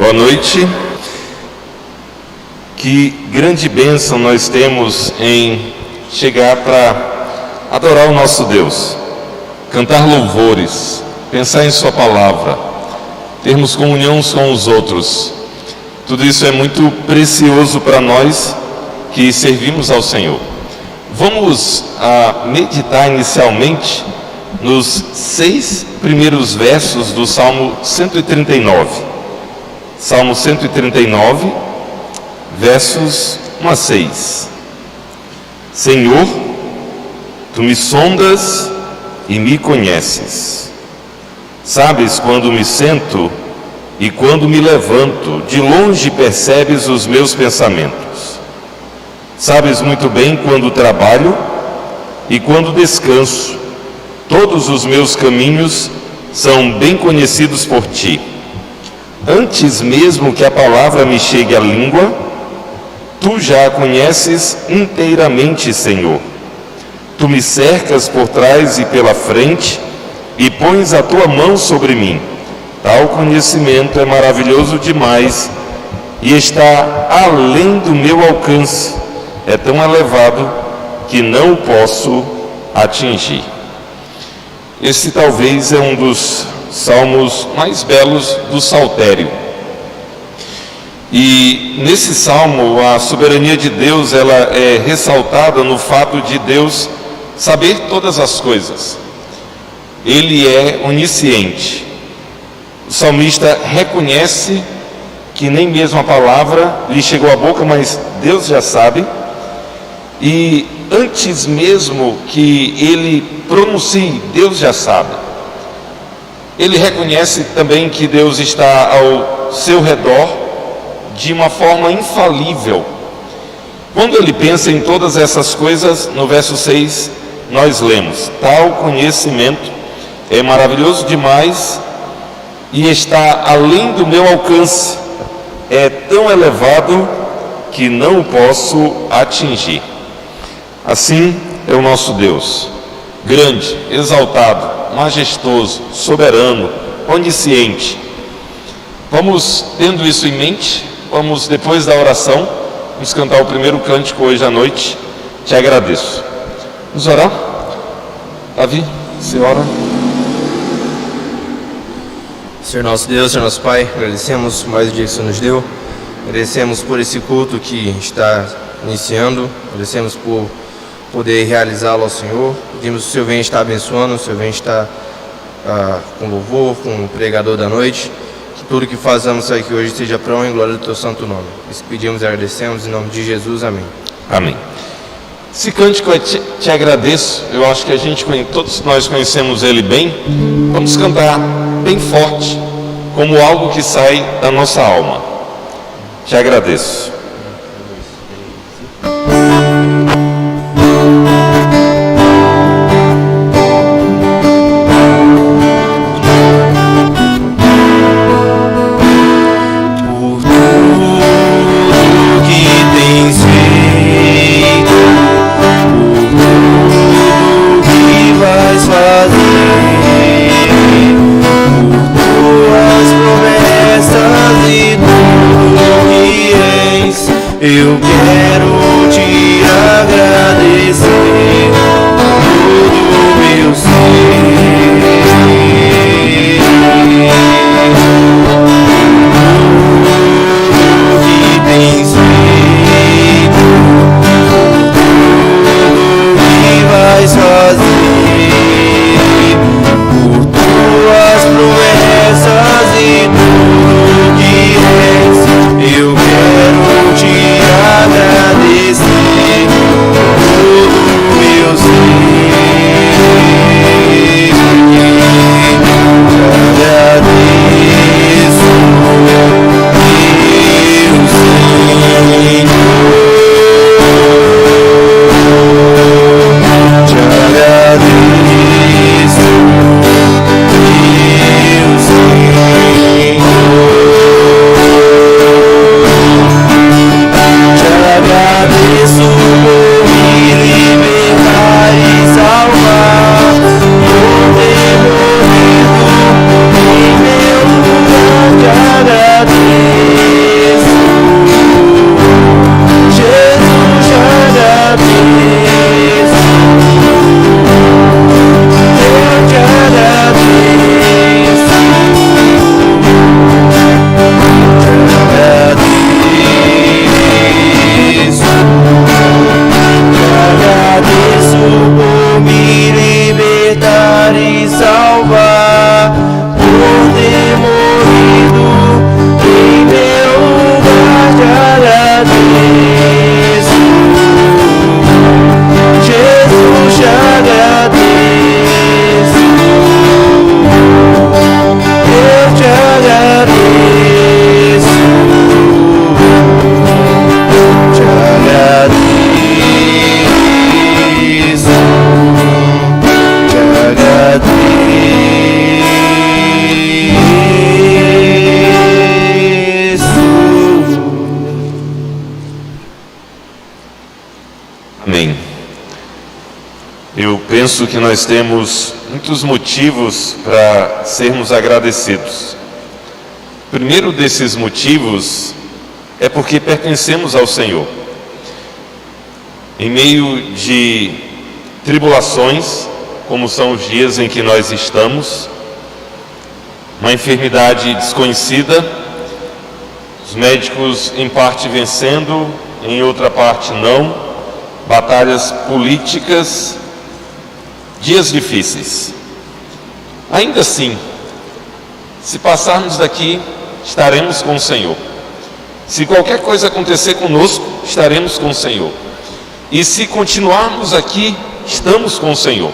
Boa noite. Que grande bênção nós temos em chegar para adorar o nosso Deus, cantar louvores, pensar em Sua palavra, termos comunhão uns com os outros. Tudo isso é muito precioso para nós que servimos ao Senhor. Vamos meditar inicialmente nos 6 primeiros versos do Salmo 139. Salmo 139, versos 1 a 6. Senhor, Tu me sondas e me conheces. Sabes quando me sento e quando me levanto, de longe percebes os meus pensamentos. Sabes muito bem quando trabalho e quando descanso. Todos os meus caminhos são bem conhecidos por Ti. Antes mesmo que a palavra me chegue à língua, Tu já a conheces inteiramente, Senhor. Tu me cercas por trás e pela frente e pões a Tua mão sobre mim. Tal conhecimento é maravilhoso demais e está além do meu alcance. É tão elevado que não o posso atingir. Esse talvez é um dos salmos mais belos do Saltério. E nesse salmo a soberania de Deus ela é ressaltada no fato de Deus saber todas as coisas. Ele é onisciente. O salmista reconhece que nem mesmo a palavra lhe chegou à boca, mas Deus já sabe. E antes mesmo que ele pronuncie, Deus já sabe. Ele reconhece também que Deus está ao seu redor de uma forma infalível. Quando ele pensa em todas essas coisas, no verso 6, nós lemos: tal conhecimento é maravilhoso demais e está além do meu alcance. É tão elevado que não o posso atingir. Assim é o nosso Deus, grande, exaltado, majestoso, soberano, onisciente. Vamos, tendo isso em mente, vamos, depois da oração, vamos cantar o primeiro cântico hoje à noite. Te agradeço. Vamos orar? Davi, você ora. Senhor nosso Deus, Senhor nosso Pai, agradecemos mais o dia que o Senhor nos deu. Agradecemos por esse culto que está iniciando. Agradecemos por poder realizá-lo ao Senhor. Pedimos que o Senhor venha estar abençoando, o Senhor venha estar com louvor, com o pregador da noite. Que tudo que fazemos aqui hoje seja para a honra e glória do Teu santo nome. Isso pedimos e agradecemos em nome de Jesus. Amém. Amém. Esse cântico é te agradeço. Eu acho que todos nós conhecemos ele bem. Vamos cantar bem forte, como algo que sai da nossa alma. Te agradeço. Eu quero te agradecer todo o meu ser. Tudo que tens feito, tudo que vais fazer, por tuas promessas e tudo que és. Eu quero te agradecer todo o penso que nós temos muitos motivos para sermos agradecidos. O primeiro desses motivos é porque pertencemos ao Senhor. Em meio de tribulações, como são os dias em que nós estamos, uma enfermidade desconhecida, os médicos em parte vencendo, em outra parte não, batalhas políticas, dias difíceis. Ainda assim, se passarmos daqui, estaremos com o Senhor. Se qualquer coisa acontecer conosco, estaremos com o Senhor. E se continuarmos aqui, estamos com o Senhor.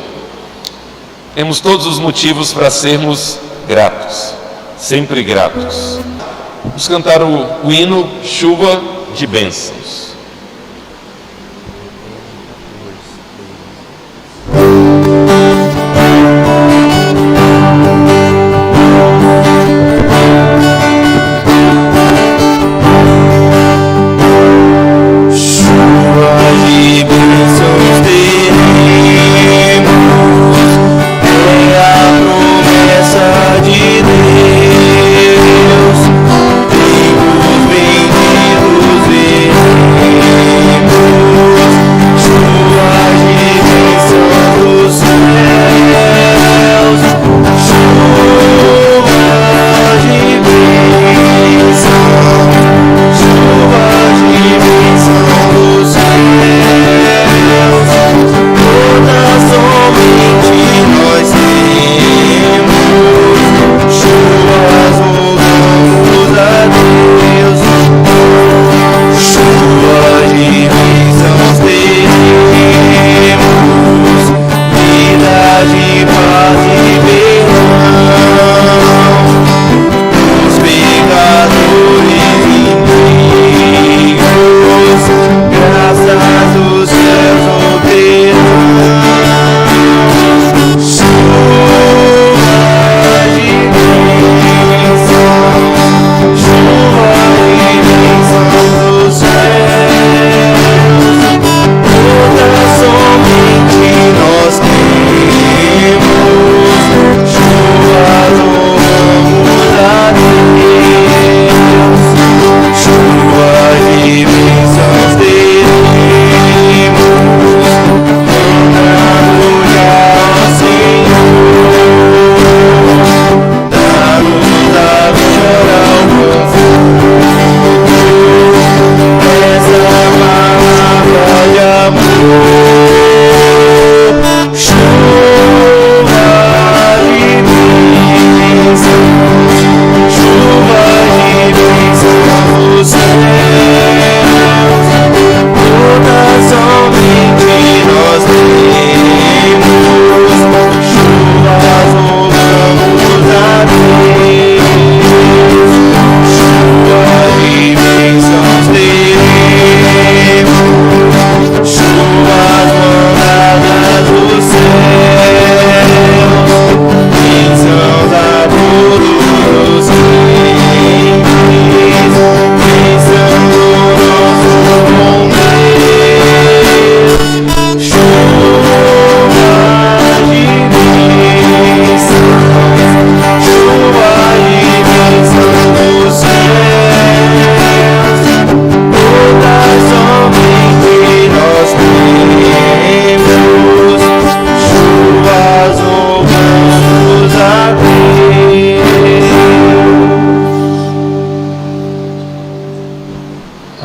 Temos todos os motivos para sermos gratos, sempre gratos. Vamos cantar o hino Chuva de Bênçãos.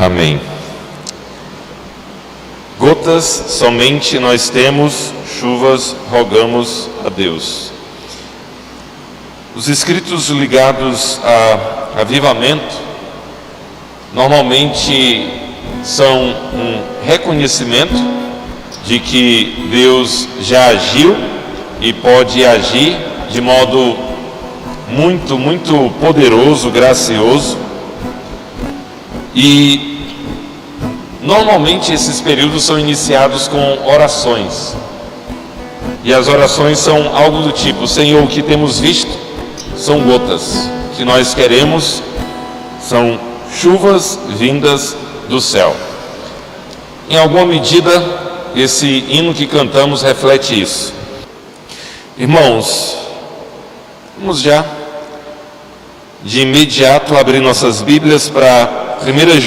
Amém. Gotas somente nós temos, chuvas rogamos a Deus. Os escritos ligados a avivamento normalmente são um reconhecimento de que Deus já agiu e pode agir de modo muito, muito poderoso, gracioso. E normalmente esses períodos são iniciados com orações. E as orações são algo do tipo: Senhor, o que temos visto são gotas, o que nós queremos são chuvas vindas do céu. Em alguma medida, esse hino que cantamos reflete isso. Irmãos, vamos já de imediato abrir nossas Bíblias para 1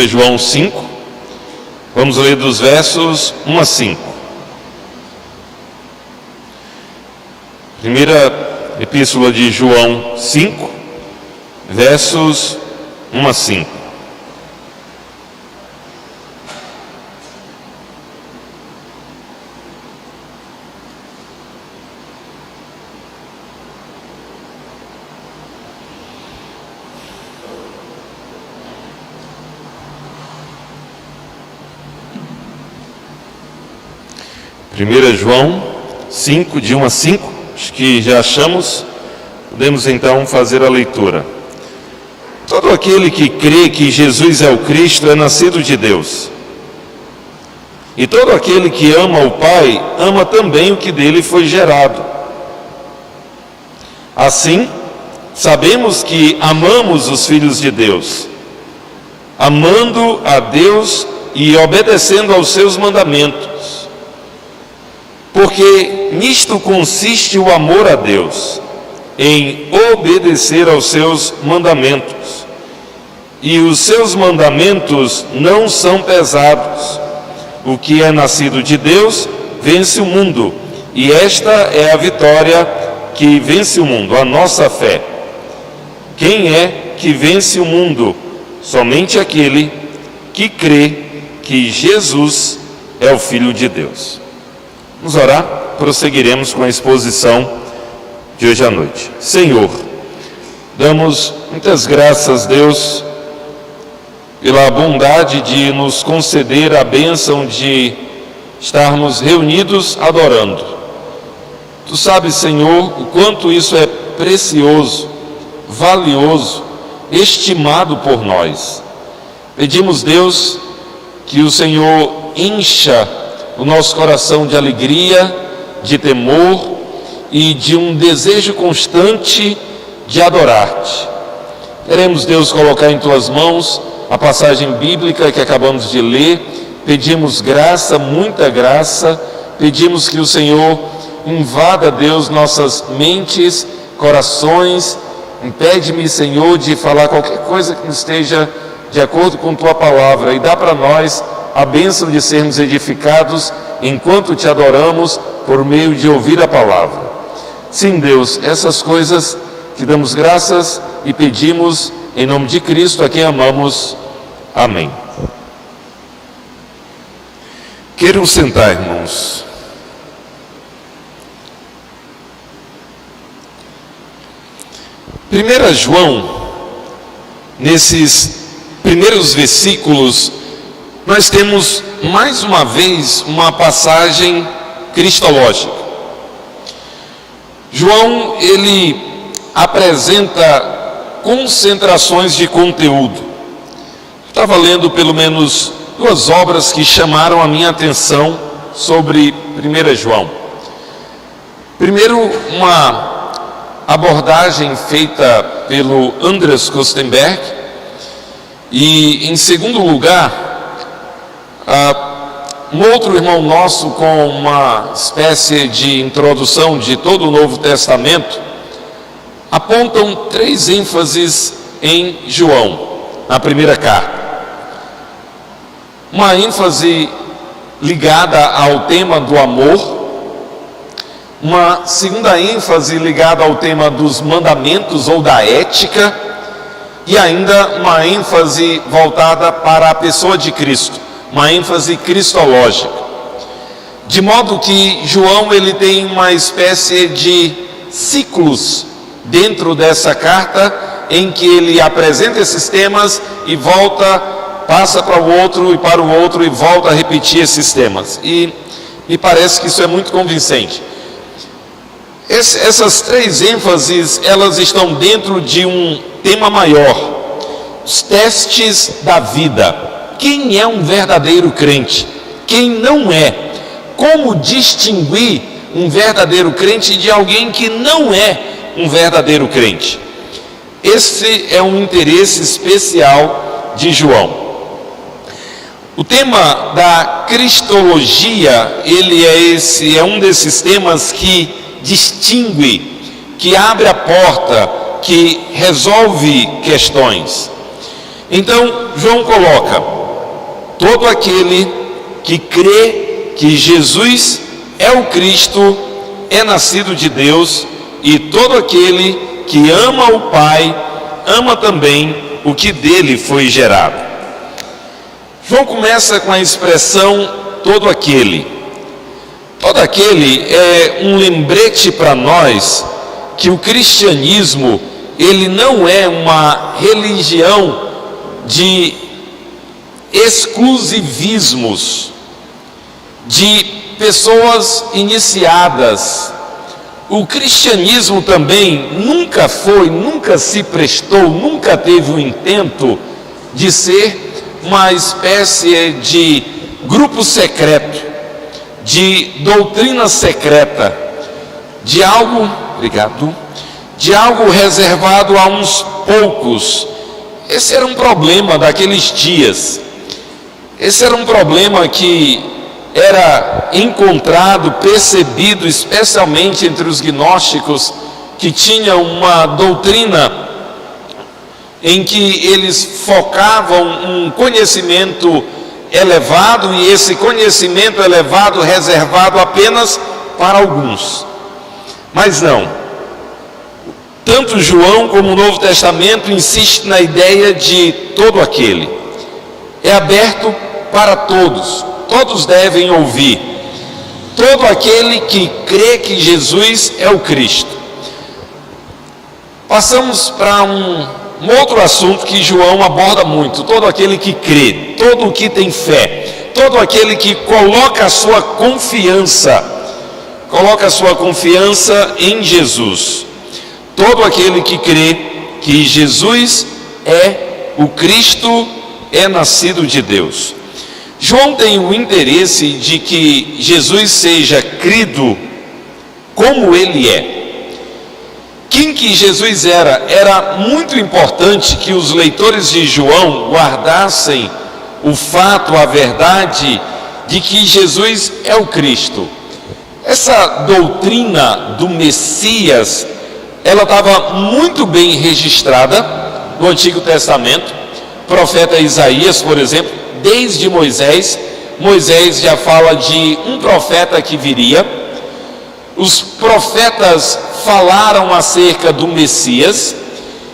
João 5. Vamos ler dos versos 1 a 5. Primeira Epístola de João 5, versos 1 a 5. Primeira João 5, de 1 a 5, acho que já achamos, podemos então fazer a leitura. Todo aquele que crê que Jesus é o Cristo é nascido de Deus. E todo aquele que ama o Pai, ama também o que dele foi gerado. Assim, sabemos que amamos os filhos de Deus, amando a Deus e obedecendo aos seus mandamentos. Porque nisto consiste o amor a Deus, em obedecer aos seus mandamentos. E os seus mandamentos não são pesados. O que é nascido de Deus vence o mundo, e esta é a vitória que vence o mundo, a nossa fé. Quem é que vence o mundo? Somente aquele que crê que Jesus é o Filho de Deus. Vamos orar, prosseguiremos com a exposição de hoje à noite. Senhor, damos muitas graças, Deus, pela bondade de nos conceder a bênção de estarmos reunidos adorando. Tu sabes, Senhor, o quanto isso é precioso, valioso, estimado por nós. Pedimos, Deus, que o Senhor encha o nosso coração de alegria, de temor e de um desejo constante de adorar-te. Queremos, Deus, colocar em tuas mãos a passagem bíblica que acabamos de ler. Pedimos graça, muita graça. Pedimos que o Senhor invada, Deus, nossas mentes, corações. Impede-me, Senhor, de falar qualquer coisa que não esteja de acordo com tua palavra, e dá para nós a bênção de sermos edificados enquanto te adoramos por meio de ouvir a palavra. Sim, Deus, essas coisas te damos graças e pedimos em nome de Cristo, a quem amamos. Amém. Queiram sentar, irmãos. Primeira João, nesses primeiros versículos, nós temos mais uma vez uma passagem cristológica. João, ele apresenta concentrações de conteúdo. Estava lendo pelo menos duas obras que chamaram a minha atenção sobre 1 João. Primeiro, uma abordagem feita pelo Andreas Kostenberg, e em segundo lugar, um outro irmão nosso, com uma espécie de introdução de todo o Novo Testamento, apontam três ênfases em João, na primeira carta. Uma ênfase ligada ao tema do amor, uma segunda ênfase ligada ao tema dos mandamentos ou da ética, e ainda uma ênfase voltada para a pessoa de Cristo, uma ênfase cristológica. De modo que João, ele tem uma espécie de ciclos dentro dessa carta, em que ele apresenta esses temas e volta, passa para o outro e para o outro e volta a repetir esses temas. E me parece que isso é muito convincente. Essas três ênfases, elas estão dentro de um tema maior: os testes da vida. Quem é um verdadeiro crente? Quem não é? Como distinguir um verdadeiro crente de alguém que não é um verdadeiro crente? Esse é um interesse especial de João. O tema da cristologia, é um desses temas que distingue, que abre a porta, que resolve questões. Então, João coloca: todo aquele que crê que Jesus é o Cristo é nascido de Deus, e todo aquele que ama o Pai ama também o que dele foi gerado. João começa com a expressão todo aquele. Todo aquele é um lembrete para nós que o cristianismo, ele não é uma religião de exclusivismos, de pessoas iniciadas. O cristianismo também nunca se prestou, nunca teve o intento de ser uma espécie de grupo secreto, de doutrina secreta, de algo reservado a uns poucos. Esse era um problema daqueles dias. Esse era um problema que era encontrado, percebido, especialmente entre os gnósticos, que tinham uma doutrina em que eles focavam um conhecimento elevado, e esse conhecimento elevado reservado apenas para alguns. Mas não. Tanto João como o Novo Testamento insiste na ideia de todo aquele. É aberto para todos. Todos devem ouvir. Todo aquele que crê que Jesus é o Cristo. Passamos para um outro assunto que João aborda muito: todo aquele que crê, todo o que tem fé, todo aquele que coloca a sua confiança em Jesus. Todo aquele que crê que Jesus é o Cristo é nascido de Deus. João tem o interesse de que Jesus seja crido como ele é. Quem que Jesus era? Era muito importante que os leitores de João guardassem o fato, a verdade de que Jesus é o Cristo. Essa doutrina do Messias, ela estava muito bem registrada no Antigo Testamento. O profeta Isaías, por exemplo, desde Moisés já fala de um profeta que viria. Os profetas falaram acerca do Messias,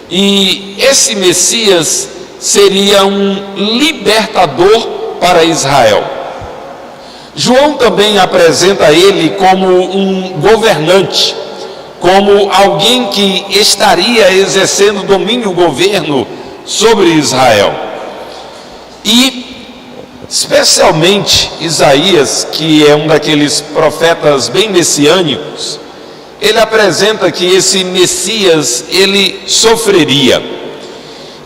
e esse Messias seria um libertador para Israel. João também apresenta ele como um governante, como alguém que estaria exercendo domínio e governo sobre Israel. E especialmente Isaías, que é um daqueles profetas bem messiânicos, ele apresenta que esse Messias, ele sofreria.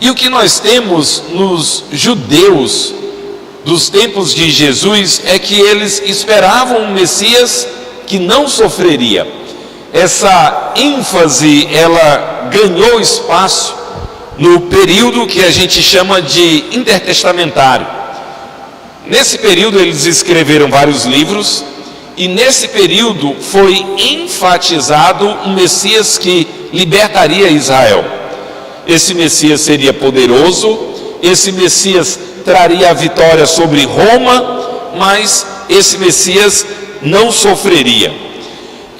E o que nós temos nos judeus dos tempos de Jesus é que eles esperavam um Messias que não sofreria. Essa ênfase, ela ganhou espaço no período que a gente chama de intertestamentário. Nesse período eles escreveram vários livros, e nesse período foi enfatizado um Messias que libertaria Israel. Esse Messias seria poderoso, esse Messias traria a vitória sobre Roma, mas esse Messias não sofreria.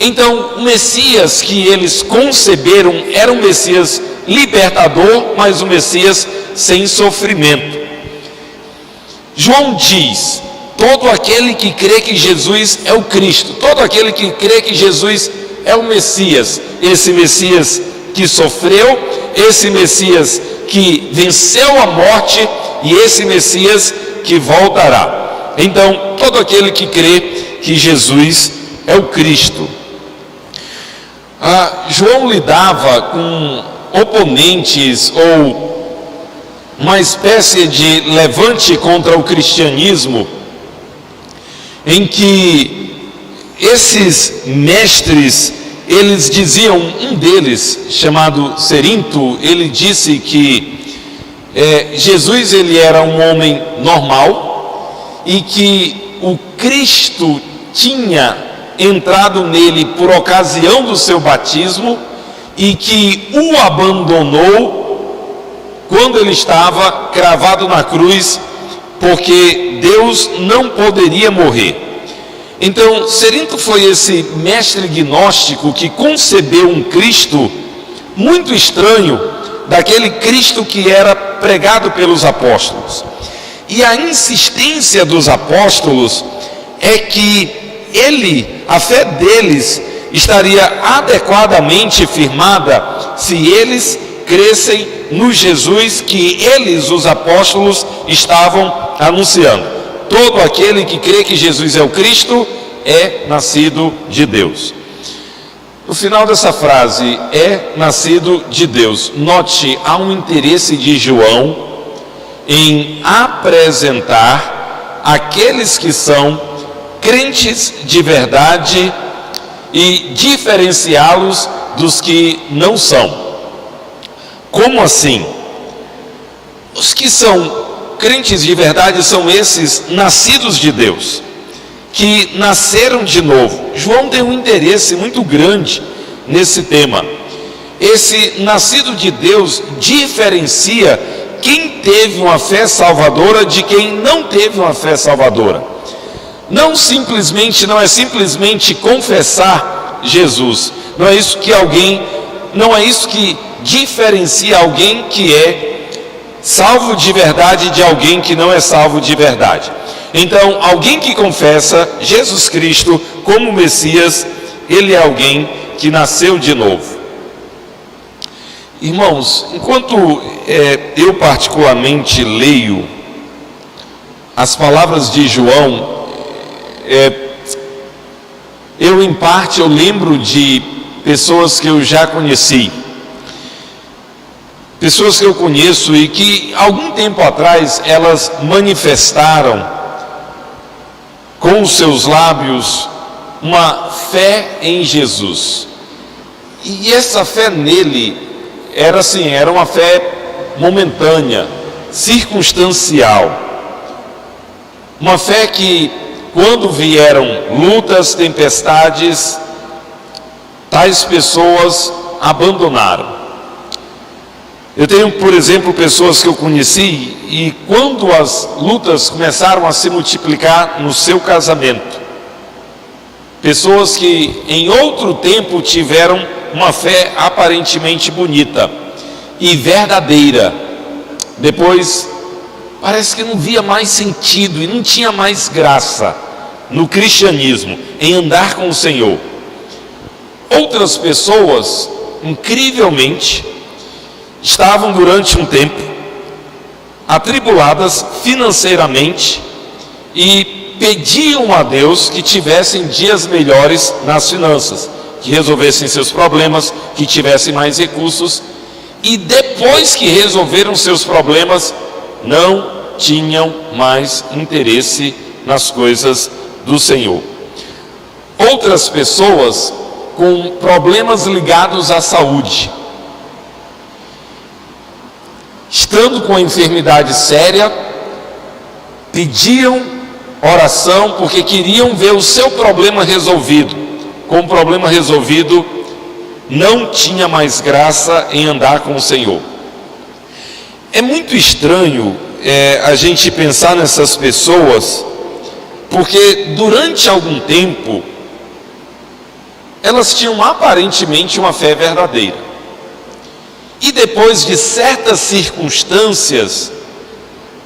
Então, o Messias que eles conceberam era um Messias libertador, mas um Messias sem sofrimento. João diz: todo aquele que crê que Jesus é o Cristo, todo aquele que crê que Jesus é o Messias, esse Messias que sofreu, esse Messias que venceu a morte, e esse Messias que voltará. Então, todo aquele que crê que Jesus é o Cristo. João lidava com oponentes, ou uma espécie de levante contra o cristianismo, em que esses mestres, eles diziam, um deles, chamado Cerinto, ele disse que Jesus, ele era um homem normal, e que o Cristo tinha entrado nele por ocasião do seu batismo e que o abandonou quando ele estava cravado na cruz, porque Deus não poderia morrer. Então, Cerinto foi esse mestre gnóstico que concebeu um Cristo muito estranho daquele Cristo que era pregado pelos apóstolos. E a insistência dos apóstolos é que a fé deles estaria adequadamente firmada se eles crescem no Jesus que eles, os apóstolos, estavam anunciando. Todo aquele que crê que Jesus é o Cristo é nascido de Deus. No final dessa frase, é nascido de Deus, note, há um interesse de João em apresentar aqueles que são crentes de verdade e diferenciá-los dos que não são. Como assim? Os que são crentes de verdade são esses nascidos de Deus, que nasceram de novo. João tem um interesse muito grande nesse tema. Esse nascido de Deus diferencia quem teve uma fé salvadora de quem não teve uma fé salvadora. Não é simplesmente confessar Jesus. Não é isso que diferencia alguém que é salvo de verdade de alguém que não é salvo de verdade. Então, alguém que confessa Jesus Cristo como Messias, ele é alguém que nasceu de novo. Irmãos, enquanto eu particularmente leio as palavras de João, eu lembro de pessoas que eu já conheci, pessoas que eu conheço e que algum tempo atrás elas manifestaram com os seus lábios uma fé em Jesus, e essa fé nele era uma fé momentânea, circunstancial, uma fé que, quando vieram lutas, tempestades, tais pessoas abandonaram. Eu tenho, por exemplo, pessoas que eu conheci e quando as lutas começaram a se multiplicar no seu casamento, pessoas que em outro tempo tiveram uma fé aparentemente bonita e verdadeira, depois parece que não via mais sentido e não tinha mais graça no cristianismo, em andar com o Senhor. Outras pessoas, incrivelmente, estavam durante um tempo atribuladas financeiramente e pediam a Deus que tivessem dias melhores nas finanças, que resolvessem seus problemas, que tivessem mais recursos, e depois que resolveram seus problemas, não tinham mais interesse nas coisas do Senhor. Outras pessoas com problemas ligados à saúde, estando com a enfermidade séria, pediam oração porque queriam ver o seu problema resolvido. Com o problema resolvido, não tinha mais graça em andar com o Senhor. É muito estranho a gente pensar nessas pessoas, porque durante algum tempo elas tinham aparentemente uma fé verdadeira. E depois de certas circunstâncias,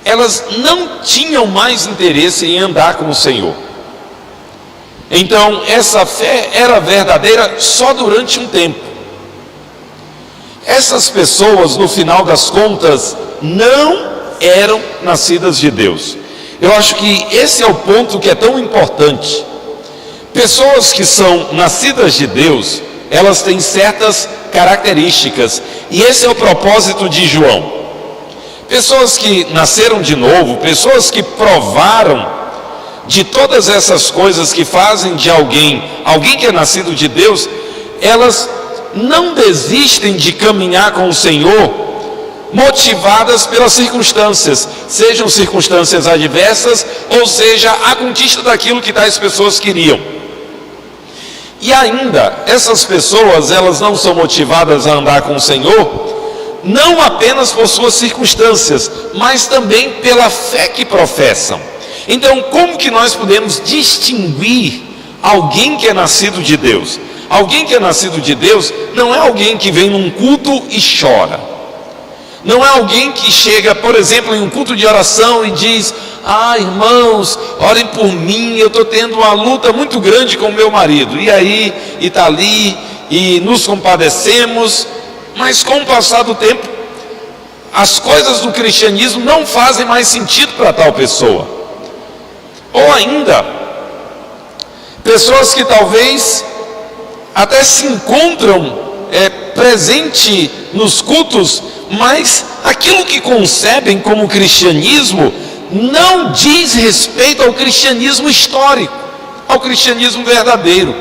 elas não tinham mais interesse em andar com o Senhor. Então, essa fé era verdadeira só durante um tempo. Essas pessoas, no final das contas, não eram nascidas de Deus. Eu acho que esse é o ponto que é tão importante. Pessoas que são nascidas de Deus, elas têm certas características, e esse é o propósito de João. Pessoas que nasceram de novo, pessoas que provaram de todas essas coisas que fazem de alguém que é nascido de Deus, elas não desistem de caminhar com o Senhor motivadas pelas circunstâncias, sejam circunstâncias adversas, ou seja, a conquista daquilo que tais pessoas queriam. E ainda, essas pessoas, elas não são motivadas a andar com o Senhor, não apenas por suas circunstâncias, mas também pela fé que professam. Então, como que nós podemos distinguir alguém que é nascido de Deus? Alguém que é nascido de Deus não é alguém que vem num culto e chora. Não é alguém que chega, por exemplo, em um culto de oração e diz: irmãos, orem por mim, eu estou tendo uma luta muito grande com o meu marido. E aí, e está ali, e nos compadecemos. Mas com o passar do tempo, as coisas do cristianismo não fazem mais sentido para tal pessoa. Ou ainda, pessoas que talvez até se encontram presente nos cultos, mas aquilo que concebem como cristianismo não diz respeito ao cristianismo histórico, ao cristianismo verdadeiro.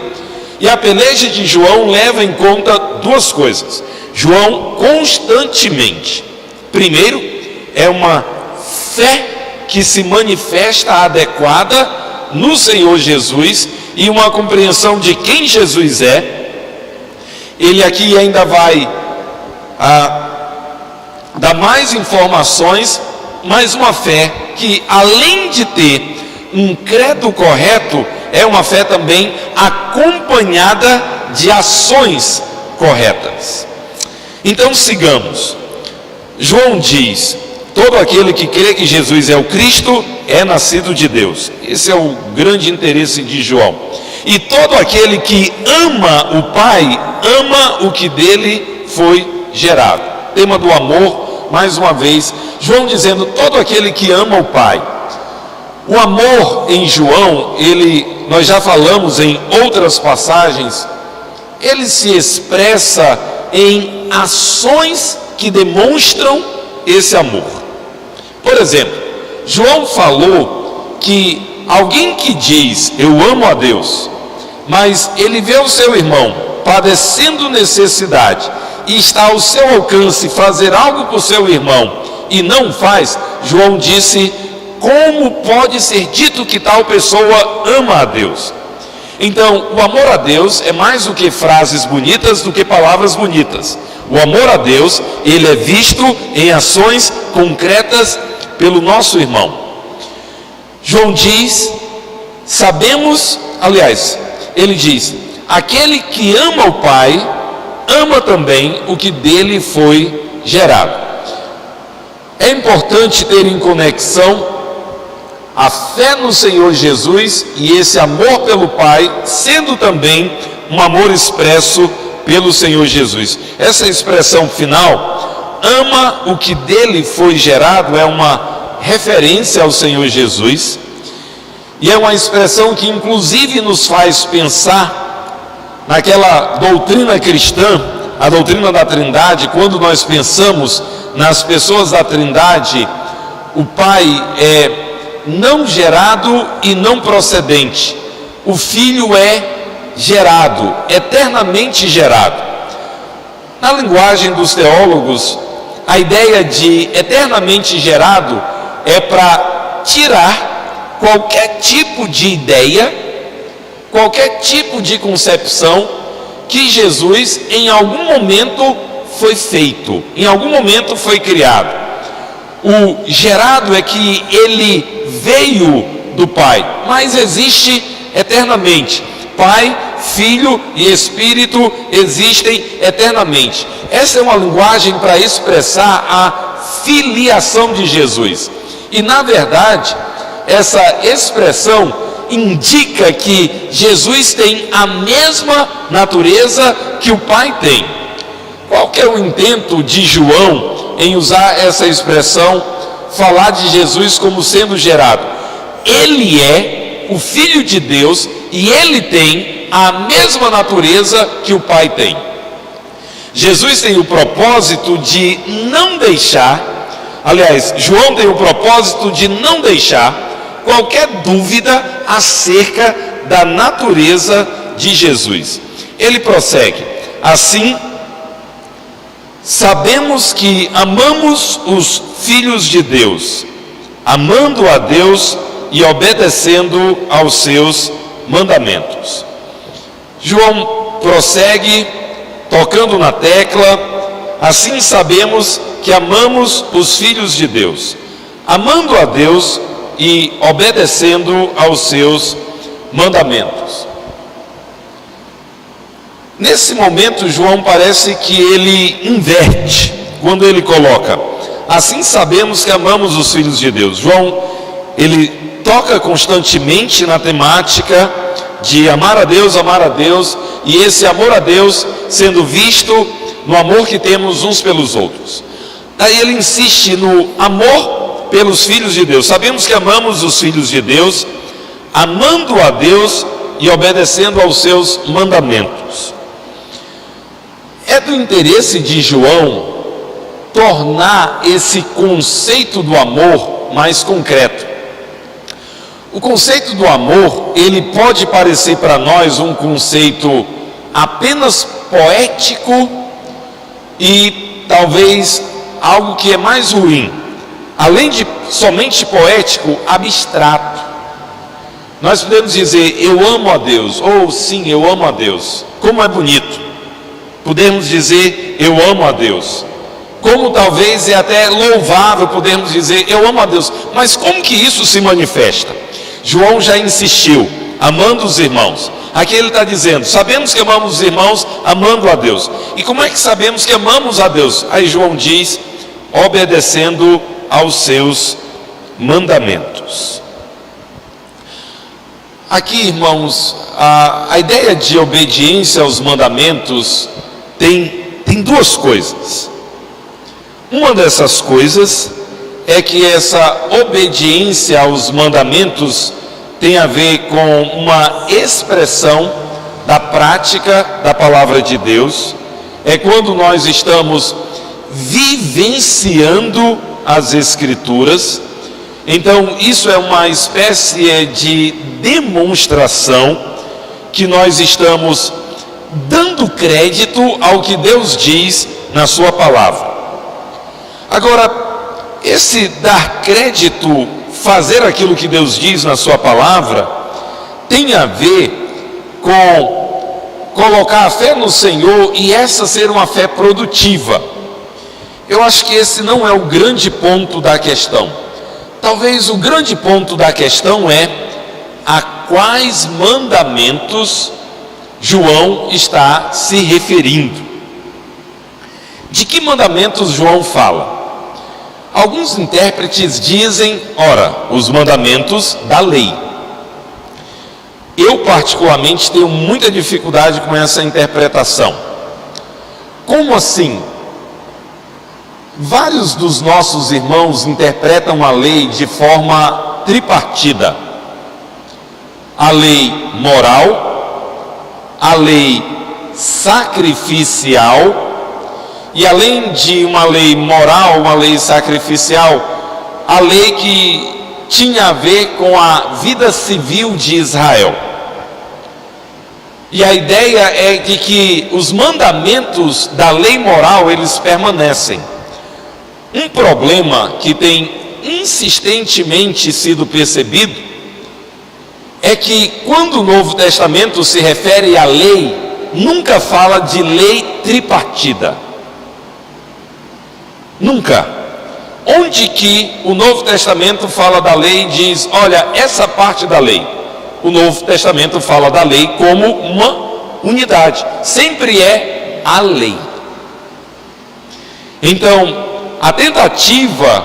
E a peleja de João leva em conta duas coisas. João constantemente, primeiro, é uma fé que se manifesta adequada no Senhor Jesus e uma compreensão de quem Jesus é. Ele aqui ainda vai dar mais informações, mas uma fé que, além de ter um credo correto, é uma fé também acompanhada de ações corretas. Então sigamos. João diz: todo aquele que crê que Jesus é o Cristo é nascido de Deus. Esse é o grande interesse de João. E todo aquele que ama o Pai, ama o que dele foi gerado. Tema do amor, mais uma vez, João dizendo: todo aquele que ama o Pai. O amor em João, nós já falamos em outras passagens, ele se expressa em ações que demonstram esse amor. Por exemplo, João falou que alguém que diz: eu amo a Deus, mas ele vê o seu irmão padecendo necessidade e está ao seu alcance fazer algo por seu irmão e não faz, João disse: como pode ser dito que tal pessoa ama a Deus? Então, o amor a Deus é mais do que frases bonitas, do que palavras bonitas. O amor a Deus, ele é visto em ações concretas pelo nosso irmão. João diz, ele diz: aquele que ama o Pai, ama também o que dele foi gerado. É importante ter em conexão a fé no Senhor Jesus e esse amor pelo Pai, sendo também um amor expresso pelo Senhor Jesus. Essa expressão final, ama o que dele foi gerado, é uma referência ao Senhor Jesus, e é uma expressão que inclusive nos faz pensar naquela doutrina cristã, a doutrina da Trindade. Quando nós pensamos nas pessoas da Trindade, o Pai é não gerado e não procedente, o Filho é gerado, eternamente gerado. Na linguagem dos teólogos, a ideia de eternamente gerado é para tirar qualquer tipo de ideia, qualquer tipo de concepção que Jesus em algum momento foi feito, em algum momento foi criado. O gerado é que ele veio do Pai, mas existe eternamente. Pai, Filho e Espírito existem eternamente. Essa é uma linguagem para expressar a filiação de Jesus. E na verdade, essa expressão indica que Jesus tem a mesma natureza que o Pai tem. Qual que é o intento de João em usar essa expressão, falar de Jesus como sendo gerado? Ele é o Filho de Deus e ele tem a mesma natureza que o Pai tem. Jesus tem o propósito de não deixar, João tem o propósito de não deixar qualquer dúvida acerca da natureza de Jesus. Ele prossegue: assim, sabemos que amamos os filhos de Deus, amando a Deus e obedecendo aos seus mandamentos. João prossegue tocando na tecla: assim sabemos que amamos os filhos de Deus, amando a Deus e obedecendo aos seus mandamentos. Nesse momento, João parece que ele inverte, quando ele coloca: assim sabemos que amamos os filhos de Deus. João, ele toca constantemente na temática de amar a Deus, e esse amor a Deus sendo visto no amor que temos uns pelos outros. Daí ele insiste no amor pelos filhos de Deus. Sabemos que amamos os filhos de Deus, amando a Deus e obedecendo aos seus mandamentos. É do interesse de João tornar esse conceito do amor mais concreto. O conceito do amor, ele pode parecer para nós um conceito apenas poético e talvez algo que é mais ruim, além de somente poético, abstrato. Nós podemos dizer: eu amo a Deus, ou sim, eu amo a Deus. Como é bonito. Podemos dizer: eu amo a Deus. Como talvez é até louvável podermos dizer: eu amo a Deus. Mas como que isso se manifesta? João já insistiu: amando os irmãos. Aqui ele está dizendo: sabemos que amamos os irmãos, amando a Deus. E como é que sabemos que amamos a Deus? Aí João diz: obedecendo aos seus mandamentos. Aqui, irmãos, a ideia de obediência aos mandamentos tem duas coisas. Uma dessas coisas é que essa obediência aos mandamentos tem a ver com uma expressão da prática da palavra de Deus. É quando nós estamos vivenciando as Escrituras. Então isso é uma espécie de demonstração que nós estamos dando crédito ao que Deus diz na sua palavra. Agora, esse dar crédito, fazer aquilo que Deus diz na sua palavra, tem a ver com colocar a fé no Senhor e essa ser uma fé produtiva. Eu acho que esse não é o grande ponto da questão. Talvez o grande ponto da questão é a quais mandamentos João está se referindo. De que mandamentos João fala? Alguns intérpretes dizem: ora, os mandamentos da lei. Eu particularmente tenho muita dificuldade com essa interpretação. Como assim? Vários dos nossos irmãos interpretam a lei de forma tripartida: a lei moral, a lei sacrificial, e além de uma lei moral, uma lei sacrificial, a lei que tinha a ver com a vida civil de Israel. E a ideia é de que os mandamentos da lei moral, eles permanecem. Um problema que tem insistentemente sido percebido é que quando o Novo Testamento se refere à lei, nunca fala de lei tripartida. Nunca. Onde que o Novo Testamento fala da lei e diz: olha, essa parte da lei? O Novo Testamento fala da lei como uma unidade. Sempre é a lei. Então, a tentativa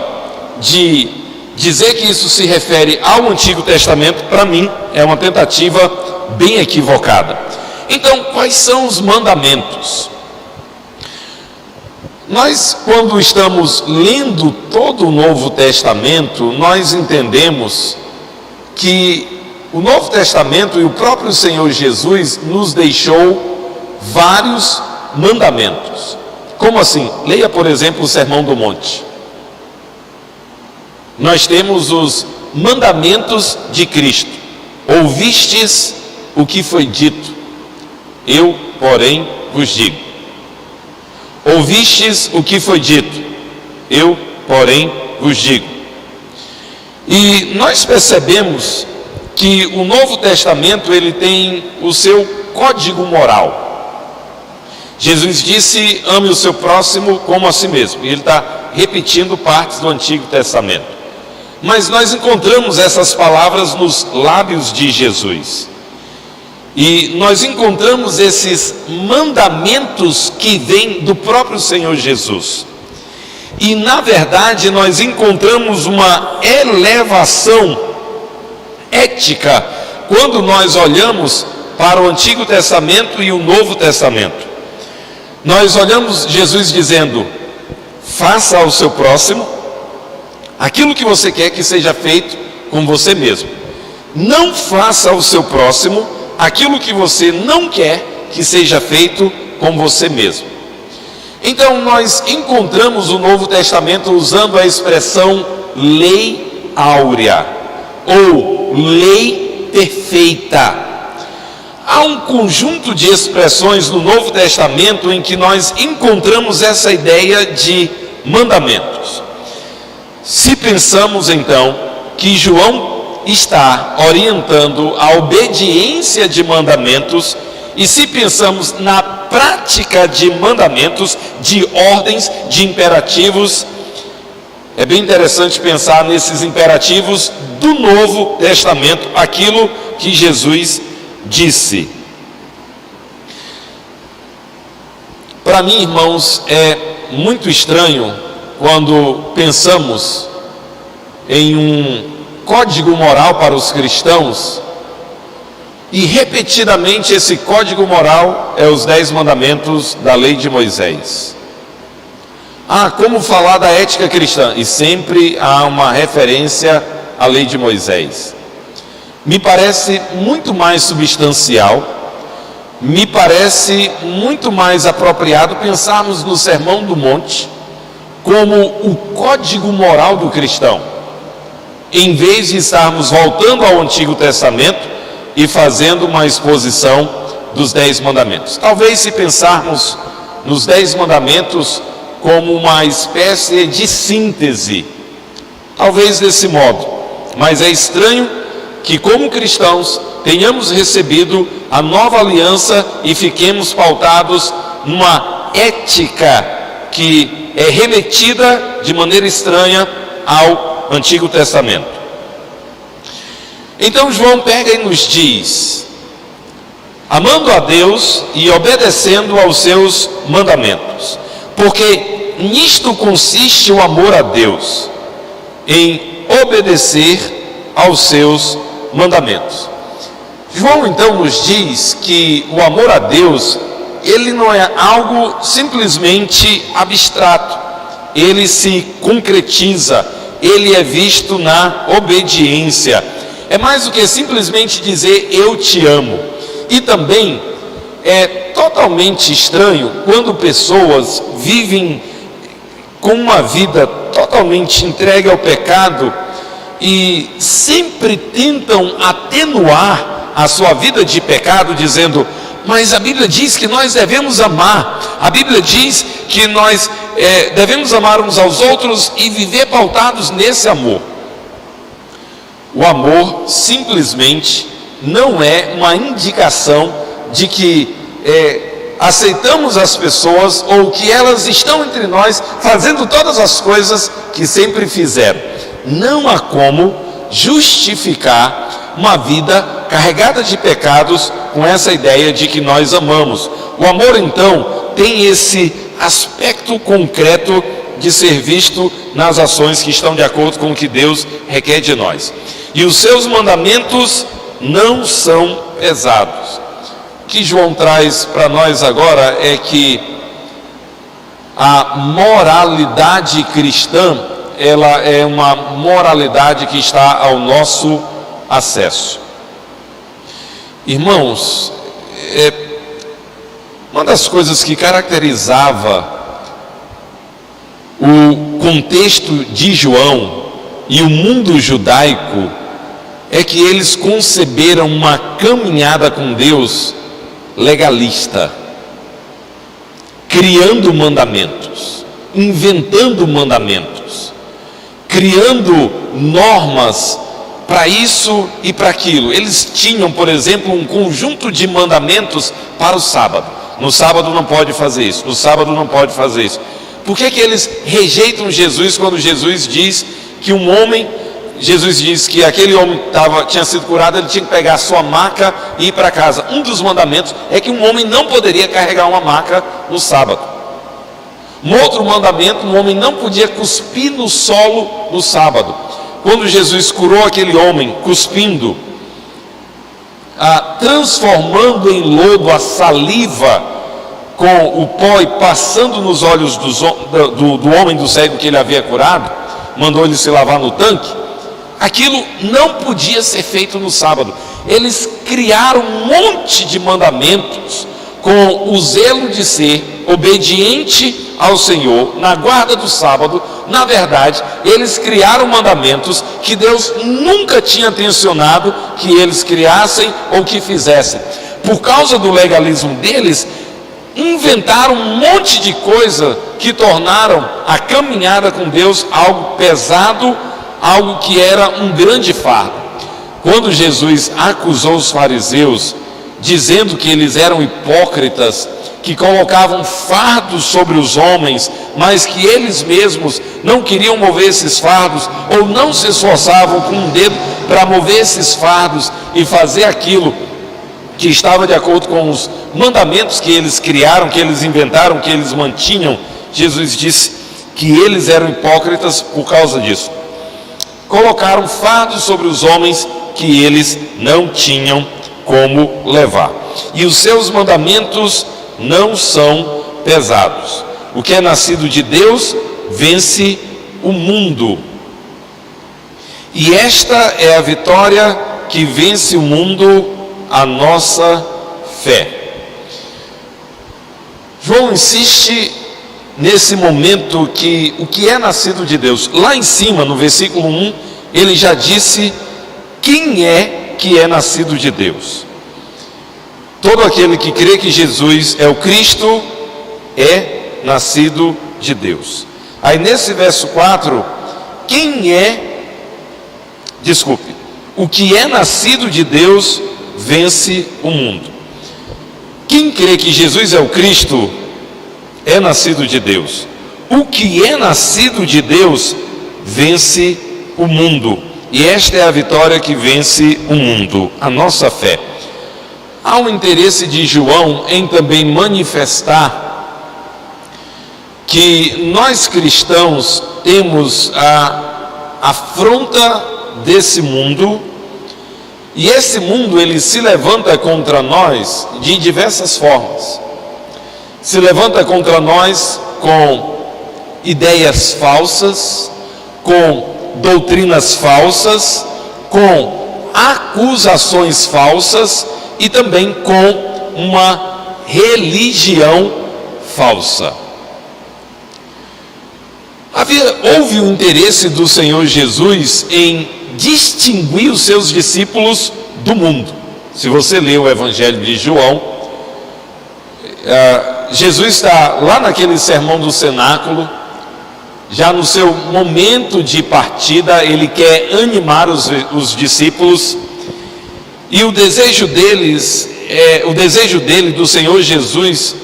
de dizer que isso se refere ao Antigo Testamento, para mim, é uma tentativa bem equivocada. Então, quais são os mandamentos? Nós, quando estamos lendo todo o Novo Testamento, nós entendemos que o Novo Testamento e o próprio Senhor Jesus nos deixou vários mandamentos. Como assim? Leia, por exemplo, o Sermão do Monte. Nós temos os mandamentos de Cristo. Ouvistes o que foi dito, eu, porém, vos digo. ouvistes o que foi dito, eu, porém, vos digo. E nós percebemos que o Novo Testamento ele tem o seu código moral. Jesus disse: ame o seu próximo como a si mesmo. E ele está repetindo partes do Antigo Testamento. Mas nós encontramos essas palavras nos lábios de Jesus. E nós encontramos esses mandamentos que vêm do próprio Senhor Jesus. E na verdade nós encontramos uma elevação ética quando nós olhamos para o Antigo Testamento e o Novo Testamento. Nós olhamos Jesus dizendo: faça ao seu próximo aquilo que você quer que seja feito com você mesmo. Não faça ao seu próximo aquilo que você não quer que seja feito com você mesmo. Então nós encontramos o Novo Testamento usando a expressão lei áurea ou lei perfeita. Há um conjunto de expressões no Novo Testamento em que nós encontramos essa ideia de mandamentos. Se pensamos então que João está orientando a obediência de mandamentos, e se pensamos na prática de mandamentos, de ordens, de imperativos, é bem interessante pensar nesses imperativos do Novo Testamento, aquilo que Jesus disse. Para mim, irmãos, é muito estranho quando pensamos em um código moral para os cristãos e repetidamente esse código moral é os 10 mandamentos da lei de Moisés. Como falar da ética cristã? E sempre há uma referência à lei de Moisés. Me parece muito mais substancial, me parece muito mais apropriado pensarmos no Sermão do Monte como o código moral do cristão, em vez de estarmos voltando ao Antigo Testamento e fazendo uma exposição dos 10 mandamentos. Talvez se pensarmos nos 10 mandamentos como uma espécie de síntese, talvez desse modo, mas é estranho que como cristãos tenhamos recebido a nova aliança e fiquemos pautados numa ética que é remetida de maneira estranha ao Antigo Testamento. Então João pega e nos diz: amando a Deus e obedecendo aos seus mandamentos, porque nisto consiste o amor a Deus, em obedecer aos seus mandamentos. João então nos diz que o amor a Deus, ele não é algo simplesmente abstrato, ele se concretiza, ele é visto na obediência. É mais do que simplesmente dizer eu te amo. E também é totalmente estranho quando pessoas vivem com uma vida totalmente entregue ao pecado e sempre tentam atenuar a sua vida de pecado dizendo: mas a Bíblia diz que nós devemos amar, a Bíblia diz que nós devemos amar uns aos outros e viver pautados nesse amor. O amor simplesmente não é uma indicação de que aceitamos as pessoas ou que elas estão entre nós fazendo todas as coisas que sempre fizeram. Não há como justificar uma vida carregada de pecados com essa ideia de que nós amamos. O amor então tem esse aspecto concreto de ser visto nas ações que estão de acordo com o que Deus requer de nós. E os seus mandamentos não são pesados. O que João traz para nós agora é que a moralidade cristã, ela é uma moralidade que está ao nosso acesso. Irmãos, uma das coisas que caracterizava o contexto de João e o mundo judaico é que eles conceberam uma caminhada com Deus legalista, criando mandamentos, inventando mandamentos, criando normas para isso e para aquilo. Eles tinham, por exemplo, um conjunto de mandamentos para o sábado. No sábado não pode fazer isso, no sábado não pode fazer isso. Por que eles rejeitam Jesus quando Jesus diz que Jesus diz que aquele homem tinha sido curado, ele tinha que pegar a sua maca e ir para casa? Um dos mandamentos é que um homem não poderia carregar uma maca no sábado. Um outro mandamento, um homem não podia cuspir no solo no sábado. Quando Jesus curou aquele homem cuspindo, transformando em lodo a saliva com o pó e passando nos olhos do homem, do cego que ele havia curado, mandou ele se lavar no tanque, aquilo não podia ser feito no sábado. Eles criaram um monte de mandamentos com o zelo de ser obediente ao Senhor na guarda do sábado. Na verdade, eles criaram mandamentos que Deus nunca tinha tensionado que eles criassem ou que fizessem. Por causa do legalismo deles, inventaram um monte de coisa que tornaram a caminhada com Deus algo pesado, algo que era um grande fardo. Quando Jesus acusou os fariseus, dizendo que eles eram hipócritas, que colocavam fardos sobre os homens, mas que eles mesmos não queriam mover esses fardos, ou não se esforçavam com um dedo para mover esses fardos e fazer aquilo que estava de acordo com os mandamentos que eles criaram, que eles inventaram, que eles mantinham, Jesus disse que eles eram hipócritas por causa disso. Colocaram fardos sobre os homens que eles não tinham como levar. E os seus mandamentos não são pesados. O que é nascido de Deus vence o mundo. E esta é a vitória que vence o mundo, a nossa fé. João insiste nesse momento que o que é nascido de Deus. Lá em cima, no versículo 1, ele já disse quem é que é nascido de Deus. Todo aquele que crê que Jesus é o Cristo é nascido de Deus. Aí nesse verso 4, o que é nascido de Deus vence o mundo. Quem crê que Jesus é o Cristo é nascido de Deus. O que é nascido de Deus vence o mundo. E esta é a vitória que vence o mundo, a nossa fé. Há um interesse de João em também manifestar que nós cristãos temos a afronta desse mundo, e esse mundo ele se levanta contra nós de diversas formas. Se levanta contra nós com ideias falsas, com doutrinas falsas, com acusações falsas e também com uma religião falsa. Houve o interesse do Senhor Jesus em distinguir os seus discípulos do mundo. Se você lê o Evangelho de João, Jesus está lá naquele sermão do cenáculo, já no seu momento de partida, ele quer animar os discípulos, e o desejo dele, do Senhor Jesus,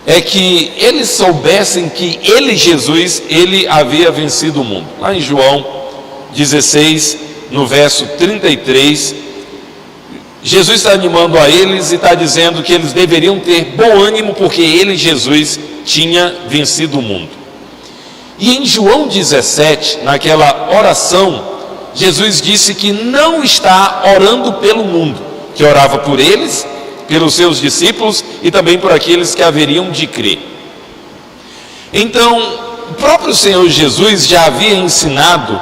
é que eles soubessem que ele, Jesus, ele havia vencido o mundo. Lá em João 16, no verso 33, Jesus está animando a eles e está dizendo que eles deveriam ter bom ânimo, porque ele, Jesus, tinha vencido o mundo. E em João 17, naquela oração, Jesus disse que não está orando pelo mundo, que orava por eles, pelos seus discípulos e também por aqueles que haveriam de crer. Então, o próprio Senhor Jesus já havia ensinado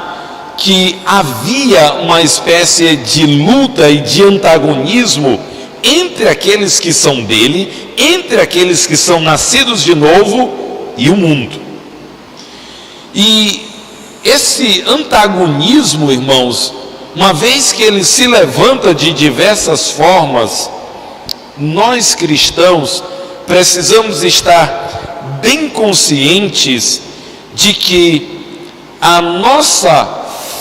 que havia uma espécie de luta e de antagonismo entre aqueles que são dele, entre aqueles que são nascidos de novo e o mundo. E esse antagonismo, irmãos, uma vez que ele se levanta de diversas formas, nós cristãos precisamos estar bem conscientes de que a nossa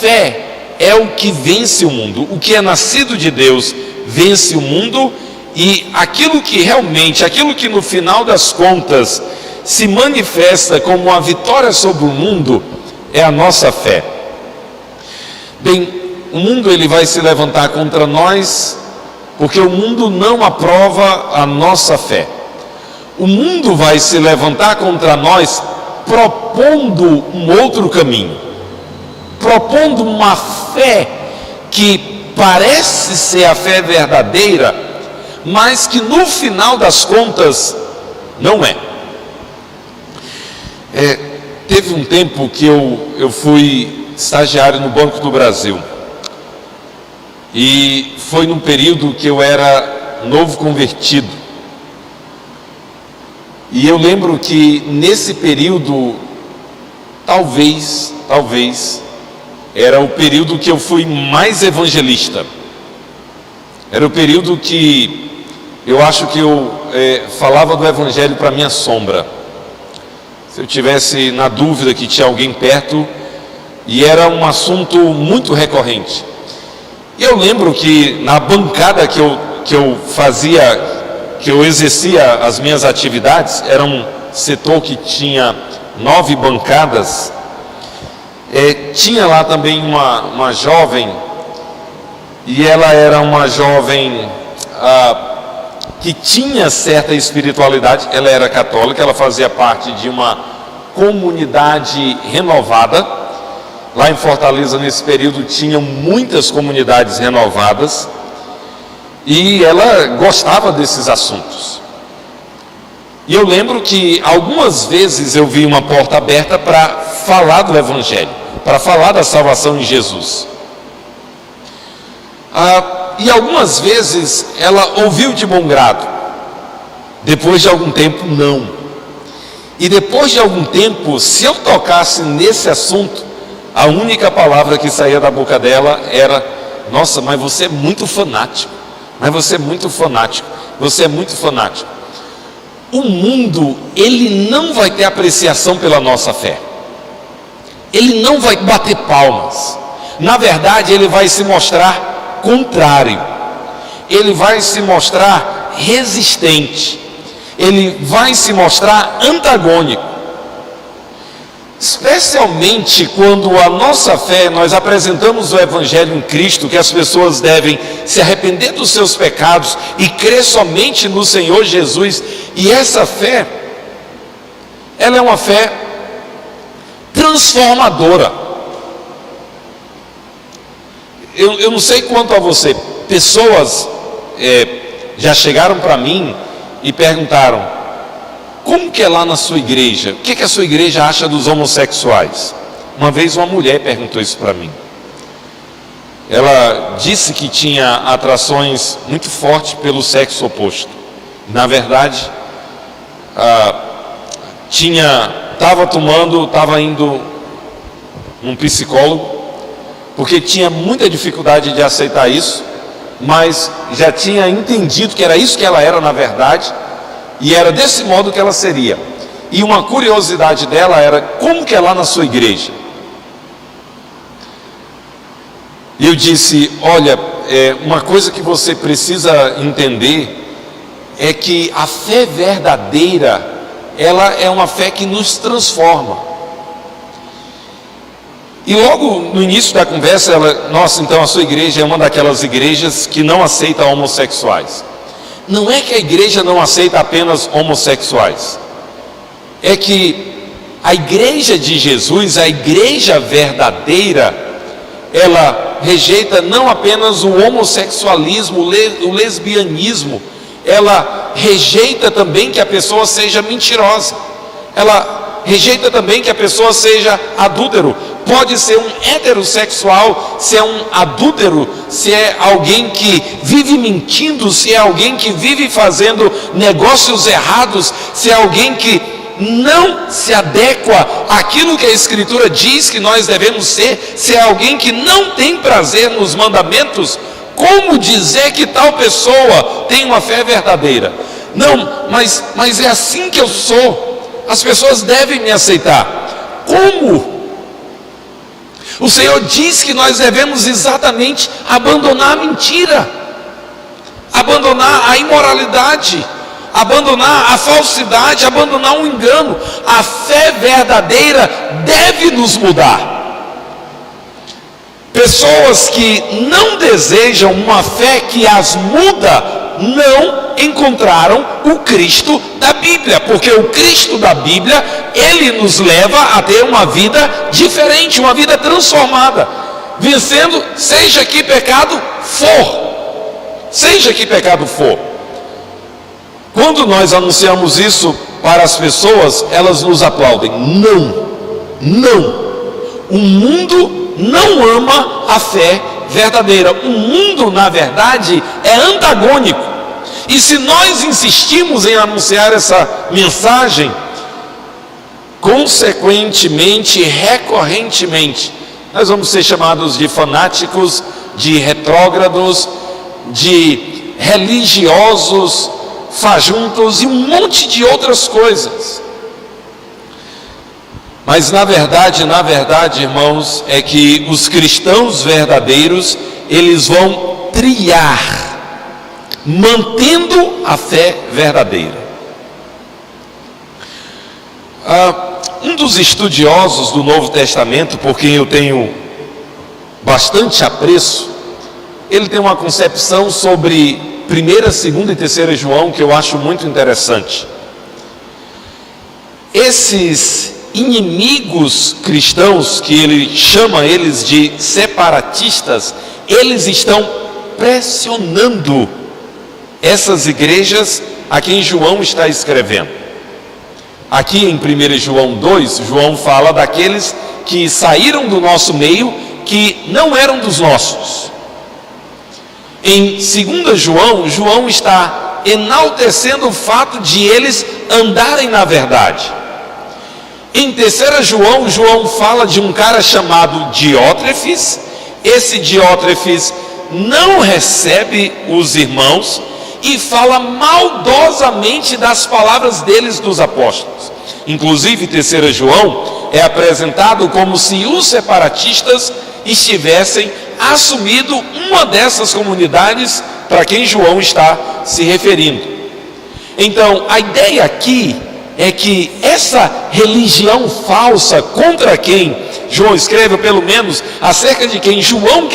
fé é o que vence o mundo. O que é nascido de Deus vence o mundo, e aquilo que no final das contas se manifesta como uma vitória sobre o mundo é a nossa fé. Bem, o mundo ele vai se levantar contra nós, porque o mundo não aprova a nossa fé. O mundo vai se levantar contra nós propondo um outro caminho, propondo uma fé que parece ser a fé verdadeira, mas que no final das contas não é. Teve um tempo que eu fui estagiário no Banco do Brasil, e foi num período que eu era novo convertido, e eu lembro que nesse período, talvez era o período que eu fui mais evangelista. Era o período que eu acho que eu falava do evangelho para minha sombra. Se eu tivesse na dúvida que tinha alguém perto, e era um assunto muito recorrente. E eu lembro que na bancada que eu exercia as minhas atividades, era um setor que tinha 9 bancadas, tinha lá também uma jovem, e ela era uma jovem que tinha certa espiritualidade. Ela era católica, ela fazia parte de uma comunidade renovada. Lá em Fortaleza, nesse período, tinham muitas comunidades renovadas, e ela gostava desses assuntos. E eu lembro que algumas vezes eu vi uma porta aberta para falar do Evangelho, para falar da salvação em Jesus. E algumas vezes ela ouviu de bom grado, depois de algum tempo não. E depois de algum tempo, se eu tocasse nesse assunto, a única palavra que saía da boca dela era: nossa, mas você é muito fanático, você é muito fanático. O mundo, ele não vai ter apreciação pela nossa fé, ele não vai bater palmas. Na verdade, ele vai se mostrar contrário, ele vai se mostrar resistente, ele vai se mostrar antagônico. Especialmente quando a nossa fé, nós apresentamos o Evangelho em Cristo, que as pessoas devem se arrepender dos seus pecados e crer somente no Senhor Jesus. E essa fé, ela é uma fé transformadora. Eu não sei quanto a você, pessoas já chegaram para mim e perguntaram: como que é lá na sua igreja? O que a sua igreja acha dos homossexuais? Uma vez uma mulher perguntou isso para mim. Ela disse que tinha atrações muito fortes pelo sexo oposto. Na verdade, estava indo num psicólogo, porque tinha muita dificuldade de aceitar isso, mas já tinha entendido que era isso que ela era na verdade, e era desse modo que ela seria. E uma curiosidade dela era: como que é lá na sua igreja? E eu disse: olha, uma coisa que você precisa entender é que a fé verdadeira, ela é uma fé que nos transforma. E logo no início da conversa ela: nossa, então a sua igreja é uma daquelas igrejas que não aceita homossexuais. Não é que a igreja não aceita apenas homossexuais, é que a igreja de Jesus, a igreja verdadeira, ela rejeita não apenas o homossexualismo, o lesbianismo, ela rejeita também que a pessoa seja mentirosa, ela rejeita também que a pessoa seja adúltero. Pode ser um heterossexual, se é um adúltero, se é alguém que vive mentindo, se é alguém que vive fazendo negócios errados, se é alguém que não se adequa àquilo que a Escritura diz que nós devemos ser, se é alguém que não tem prazer nos mandamentos. Como dizer que tal pessoa tem uma fé verdadeira? Não, mas é assim que eu sou. as pessoas devem me aceitar. Como? O Senhor diz que nós devemos exatamente abandonar a mentira, abandonar a imoralidade, abandonar a falsidade, abandonar o engano. A fé verdadeira deve nos mudar. Pessoas que não desejam uma fé que as muda, não encontraram o Cristo da Bíblia, porque o Cristo da Bíblia, ele nos leva a ter uma vida diferente, uma vida transformada, vencendo, seja que pecado for, seja que pecado for. Quando nós anunciamos isso para as pessoas, elas nos aplaudem. Não, o mundo não ama a fé verdadeira. O mundo, na verdade, é antagônico. E se nós insistimos em anunciar essa mensagem, consequentemente, recorrentemente, nós vamos ser chamados de fanáticos, de retrógrados, de religiosos, fajuntos e um monte de outras coisas. Mas na verdade, irmãos, é que os cristãos verdadeiros, eles vão trilhar, mantendo a fé verdadeira. Um dos estudiosos do Novo Testamento, por quem eu tenho bastante apreço, ele tem uma concepção sobre 1ª, 2ª e 3ª João que eu acho muito interessante. Esses inimigos cristãos, que ele chama eles de separatistas, eles estão pressionando essas igrejas a quem João está escrevendo. Aqui em 1 João 2, João fala daqueles que saíram do nosso meio, que não eram dos nossos. Em 2 João, João está enaltecendo o fato de eles andarem na verdade. Em 3 João, João fala de um cara chamado Diótrefes. Esse Diótrefes não recebe os irmãos e fala maldosamente das palavras deles, dos apóstolos. Inclusive, 3 João é apresentado como se os separatistas estivessem assumido uma dessas comunidades para quem João está se referindo. Então, a ideia aqui é que essa religião falsa contra quem João escreve, ou pelo menos acerca de quem João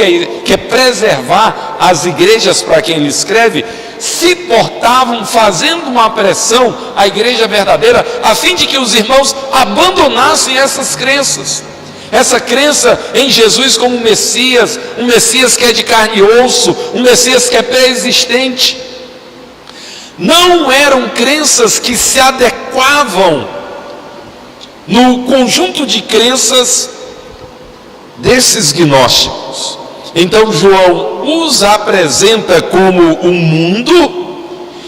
quer preservar as igrejas para quem ele escreve, se portavam fazendo uma pressão à igreja verdadeira, a fim de que os irmãos abandonassem essas crenças. Essa crença em Jesus como Messias, um Messias que é de carne e osso, um Messias que é pré-existente. Não eram crenças que se adequavam no conjunto de crenças desses gnósticos. Então João os apresenta como um mundo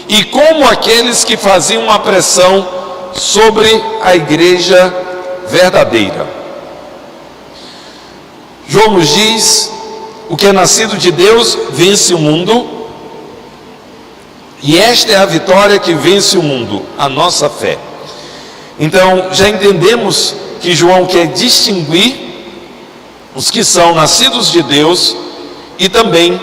e como aqueles que faziam uma pressão sobre a igreja verdadeira. João nos diz: o que é nascido de Deus vence o mundo. E esta é a vitória que vence o mundo, a nossa fé. Então, já entendemos que João quer distinguir os que são nascidos de Deus, e também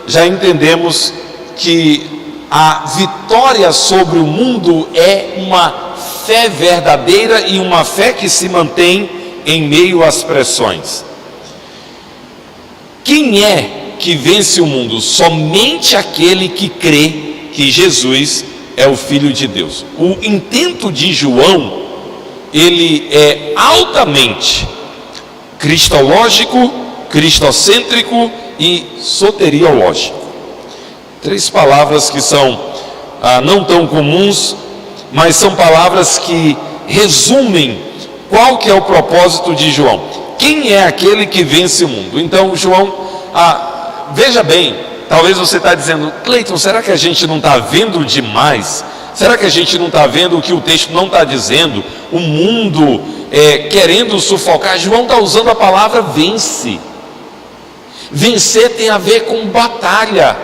já entendemos que a vitória sobre o mundo é uma fé verdadeira e uma fé que se mantém em meio às pressões. Quem é que vence o mundo? Somente aquele que crê que Jesus é o Filho de Deus. O intento de João, ele é altamente cristológico, cristocêntrico e soteriológico. 3 palavras que são não tão comuns, mas são palavras que resumem qual que é o propósito de João. Quem é aquele que vence o mundo? Então João, veja bem, talvez você está dizendo: Cleiton, será que a gente não está vendo demais? Será que a gente não está vendo o que o texto não está dizendo? O mundo querendo sufocar. João está usando a palavra vence. Vencer tem a ver com batalha,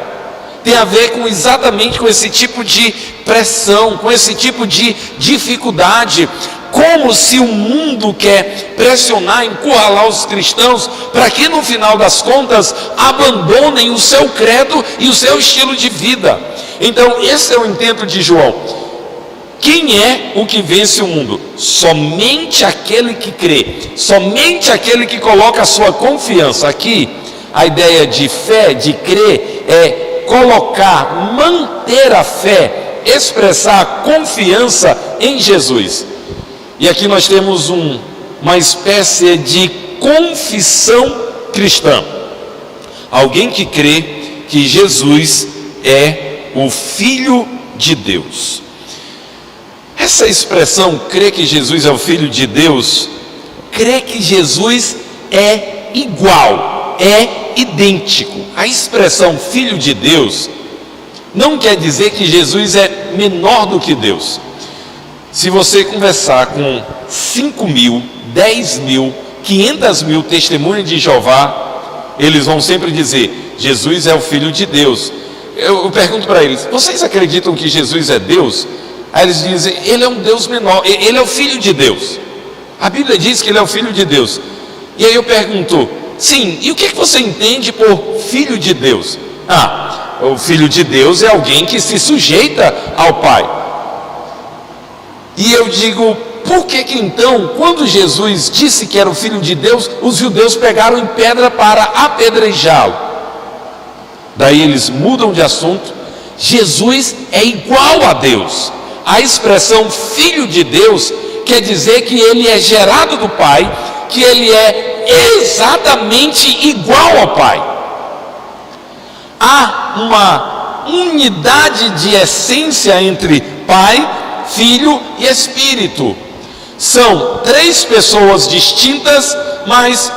tem a ver com exatamente com esse tipo de pressão, com esse tipo de dificuldade. como se o mundo quer pressionar, encurralar os cristãos para que no final das contas abandonem o seu credo e o seu estilo de vida. Então esse é o intento de João. Quem é o que vence o mundo? Somente aquele que crê, somente aquele que coloca a sua confiança. Aqui a ideia de fé, de crer, é colocar, manter a fé, expressar a confiança em Jesus. E aqui nós temos uma espécie de confissão cristã. Alguém que crê que Jesus é o Filho de Deus. Essa expressão, crer que Jesus é o Filho de Deus, crer que Jesus é igual, é idêntico. A expressão Filho de Deus não quer dizer que Jesus é menor do que Deus. Se você conversar com 5.000, 10.000, 500.000 testemunhas de Jeová, eles vão sempre dizer, Jesus é o Filho de Deus. Eu pergunto para eles, vocês acreditam que Jesus é Deus? Aí eles dizem, ele é um Deus menor, ele é o Filho de Deus. A Bíblia diz que ele é o Filho de Deus. E aí eu pergunto, sim, e o que você entende por Filho de Deus? O Filho de Deus é alguém que se sujeita ao Pai. E eu digo, por que então, quando Jesus disse que era o Filho de Deus, os judeus pegaram em pedra para apedrejá-lo? Daí eles mudam de assunto. Jesus é igual a Deus. A expressão Filho de Deus quer dizer que ele é gerado do Pai, que ele é exatamente igual ao Pai. Há uma unidade de essência entre Pai, Filho e Espírito. São três pessoas distintas, mas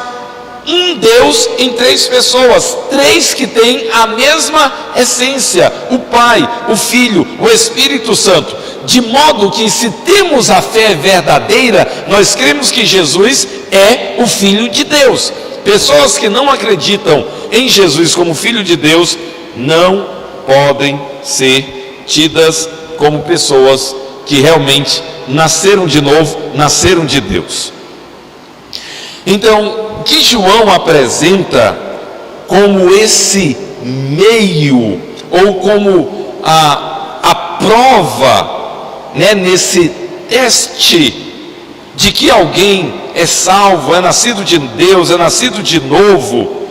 um Deus em três pessoas, três que têm a mesma essência, o Pai, o Filho, o Espírito Santo. De modo que, se temos a fé verdadeira, nós cremos que Jesus é o Filho de Deus. Pessoas que não acreditam em Jesus como Filho de Deus não podem ser tidas como pessoas que realmente nasceram de novo, nasceram de Deus. Então, o que João apresenta como esse meio, ou como a prova, nesse teste de que alguém é salvo, é nascido de Deus, é nascido de novo,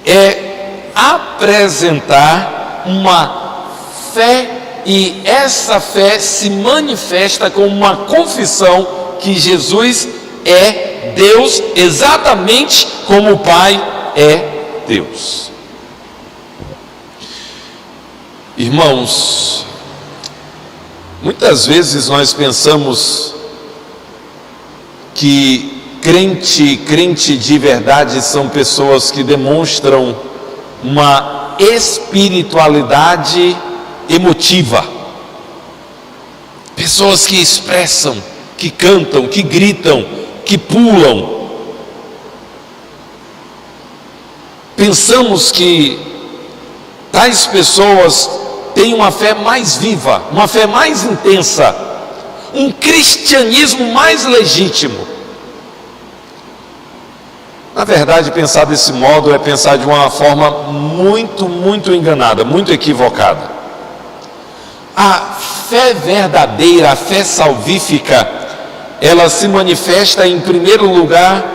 é apresentar uma fé, e essa fé se manifesta com uma confissão que Jesus é Deus, exatamente como o Pai é Deus. Irmãos, muitas vezes nós pensamos que crente de verdade são pessoas que demonstram uma espiritualidade emotiva, pessoas que expressam, que cantam, que gritam, que pulam. Pensamos que tais pessoas têm uma fé mais viva, uma fé mais intensa, um cristianismo mais legítimo. Na verdade, pensar desse modo é pensar de uma forma muito enganada, muito equivocada. A fé verdadeira, a fé salvífica, ela se manifesta em primeiro lugar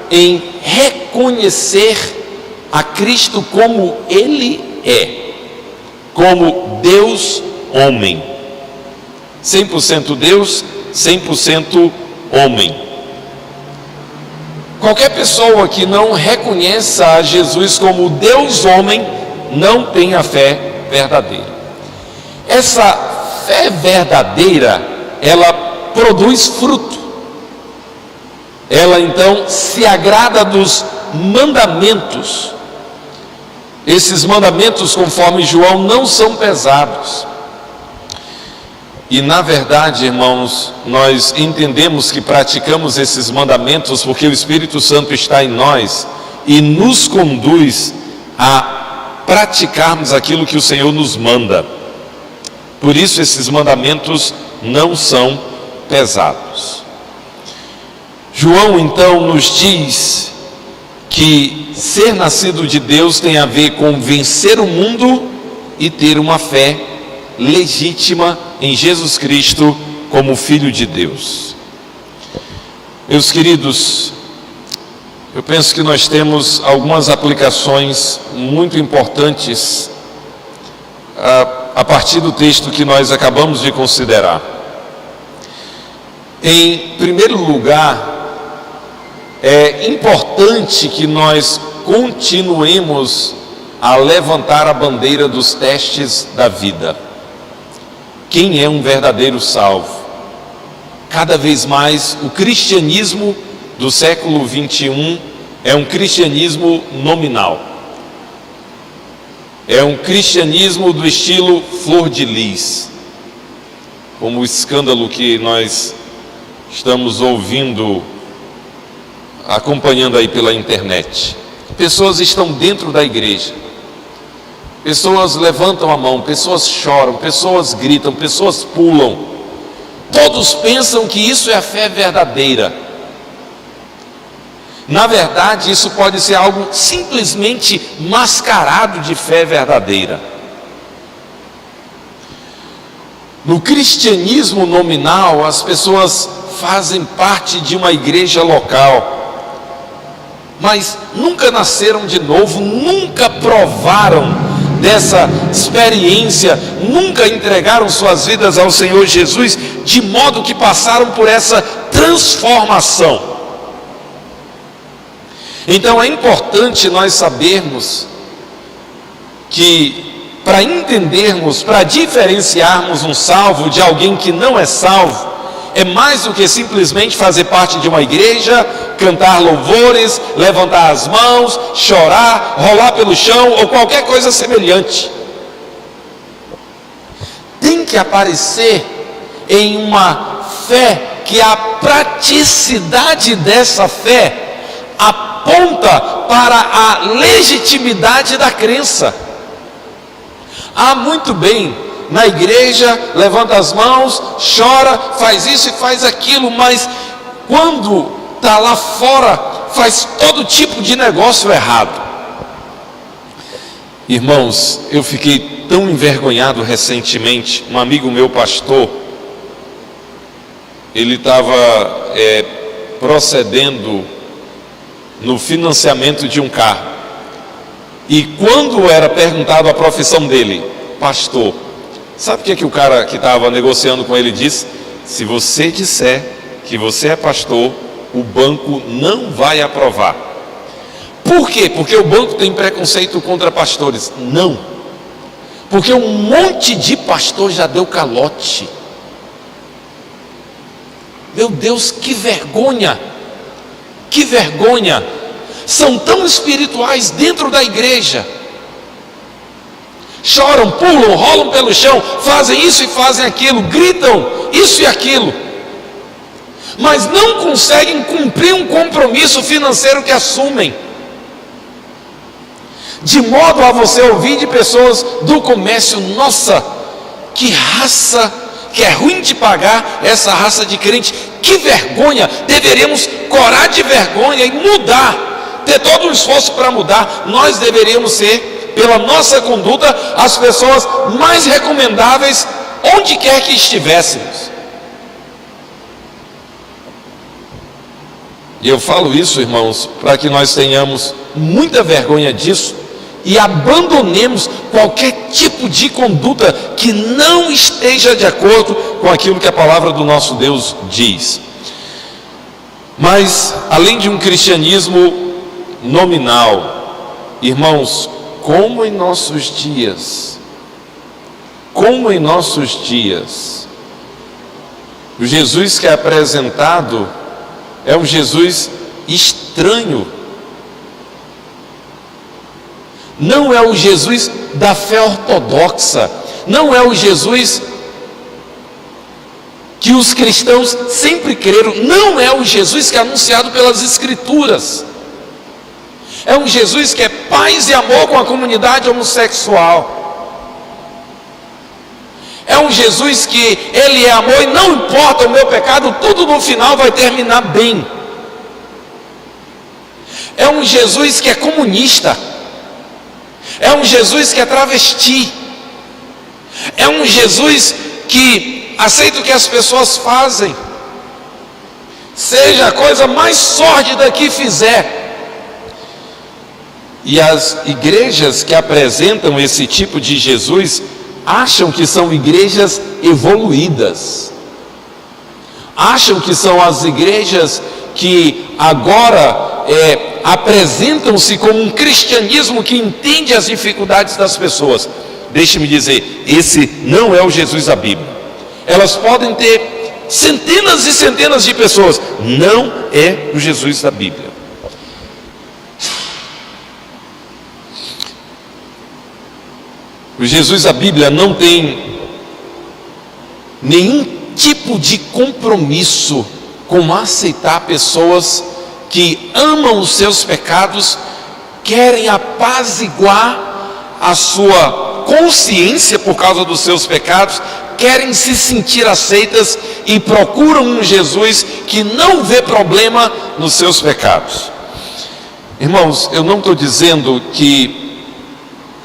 em reconhecer a Cristo como Ele é, como Deus homem, 100% Deus, 100% homem. Qualquer pessoa que não reconheça a Jesus como Deus homem, não tem a fé verdadeira. Essa fé verdadeira, ela produz fruto. Ela então se agrada dos mandamentos. Esses mandamentos, conforme João, não são pesados. E na verdade, irmãos, nós entendemos que praticamos esses mandamentos porque o Espírito Santo está em nós e nos conduz a praticarmos aquilo que o Senhor nos manda. Por isso esses mandamentos não são pesados. João então nos diz que ser nascido de Deus tem a ver com vencer o mundo e ter uma fé legítima em Jesus Cristo como Filho de Deus. Meus queridos, eu penso que nós temos algumas aplicações muito importantes a partir do texto que nós acabamos de considerar. Em primeiro lugar, é importante que nós continuemos a levantar a bandeira dos testes da vida. Quem é um verdadeiro salvo? Cada vez mais o cristianismo do século 21 é um cristianismo nominal. É um cristianismo do estilo flor de lis, como o escândalo que nós estamos ouvindo, acompanhando aí pela internet. Pessoas estão dentro da igreja, pessoas levantam a mão, pessoas choram, pessoas gritam, pessoas pulam. Todos pensam que isso é a fé verdadeira. Na verdade, isso pode ser algo simplesmente mascarado de fé verdadeira. No cristianismo nominal, as pessoas fazem parte de uma igreja local, mas nunca nasceram de novo, nunca provaram dessa experiência, nunca entregaram suas vidas ao Senhor Jesus, de modo que passaram por essa transformação. Então é importante nós sabermos que, para entendermos, para diferenciarmos um salvo de alguém que não é salvo, é mais do que simplesmente fazer parte de uma igreja, cantar louvores, levantar as mãos, chorar, rolar pelo chão ou qualquer coisa semelhante. Tem que aparecer em uma fé que a praticidade dessa fé aponta para a legitimidade da crença. Muito bem, na igreja, levanta as mãos, chora, faz isso e faz aquilo, mas quando está lá fora, faz todo tipo de negócio errado. Irmãos, eu fiquei tão envergonhado recentemente. Um amigo meu, pastor, ele estava procedendo no financiamento de um carro, e quando era perguntado a profissão dele, pastor, sabe o que o cara que estava negociando com ele disse? Se você disser que você é pastor, o banco não vai aprovar. Por quê? Porque o banco tem preconceito contra pastores? Não, porque um monte de pastor já deu calote. Meu Deus, que vergonha! Que vergonha! São tão espirituais dentro da igreja, choram, pulam, rolam pelo chão, fazem isso e fazem aquilo, gritam isso e aquilo, mas não conseguem cumprir um compromisso financeiro que assumem, de modo a você ouvir de pessoas do comércio: nossa, que raça, que é ruim de pagar essa raça de crente, que vergonha! Deveríamos corar de vergonha e mudar, ter todo um esforço para mudar. Nós deveríamos ser, pela nossa conduta, as pessoas mais recomendáveis onde quer que estivéssemos. E eu falo isso, irmãos, para que nós tenhamos muita vergonha disso e abandonemos qualquer tipo de conduta que não esteja de acordo com aquilo que a palavra do nosso Deus diz. Mas, além de um cristianismo nominal, irmãos, como em nossos dias, o Jesus que é apresentado é um Jesus estranho. Não é o Jesus da fé ortodoxa, não é o Jesus que os cristãos sempre creram, não é o Jesus que é anunciado pelas Escrituras. É um Jesus que é paz e amor com a comunidade homossexual. É um Jesus que Ele é amor e não importa o meu pecado, tudo no final vai terminar bem. É um Jesus que é comunista. É um Jesus que é travesti. É um Jesus que aceita o que as pessoas fazem, seja a coisa mais sórdida que fizer. E as igrejas que apresentam esse tipo de Jesus acham que são igrejas evoluídas, acham que são as igrejas que agora apresentam-se como um cristianismo que entende as dificuldades das pessoas. Deixe-me dizer, esse não é o Jesus da Bíblia. Elas podem ter centenas e centenas de pessoas, não é o Jesus da Bíblia. O Jesus da Bíblia não tem nenhum tipo de compromisso com aceitar pessoas que amam os seus pecados, querem apaziguar a sua consciência por causa dos seus pecados, querem se sentir aceitas e procuram um Jesus que não vê problema nos seus pecados. Irmãos, eu não estou dizendo que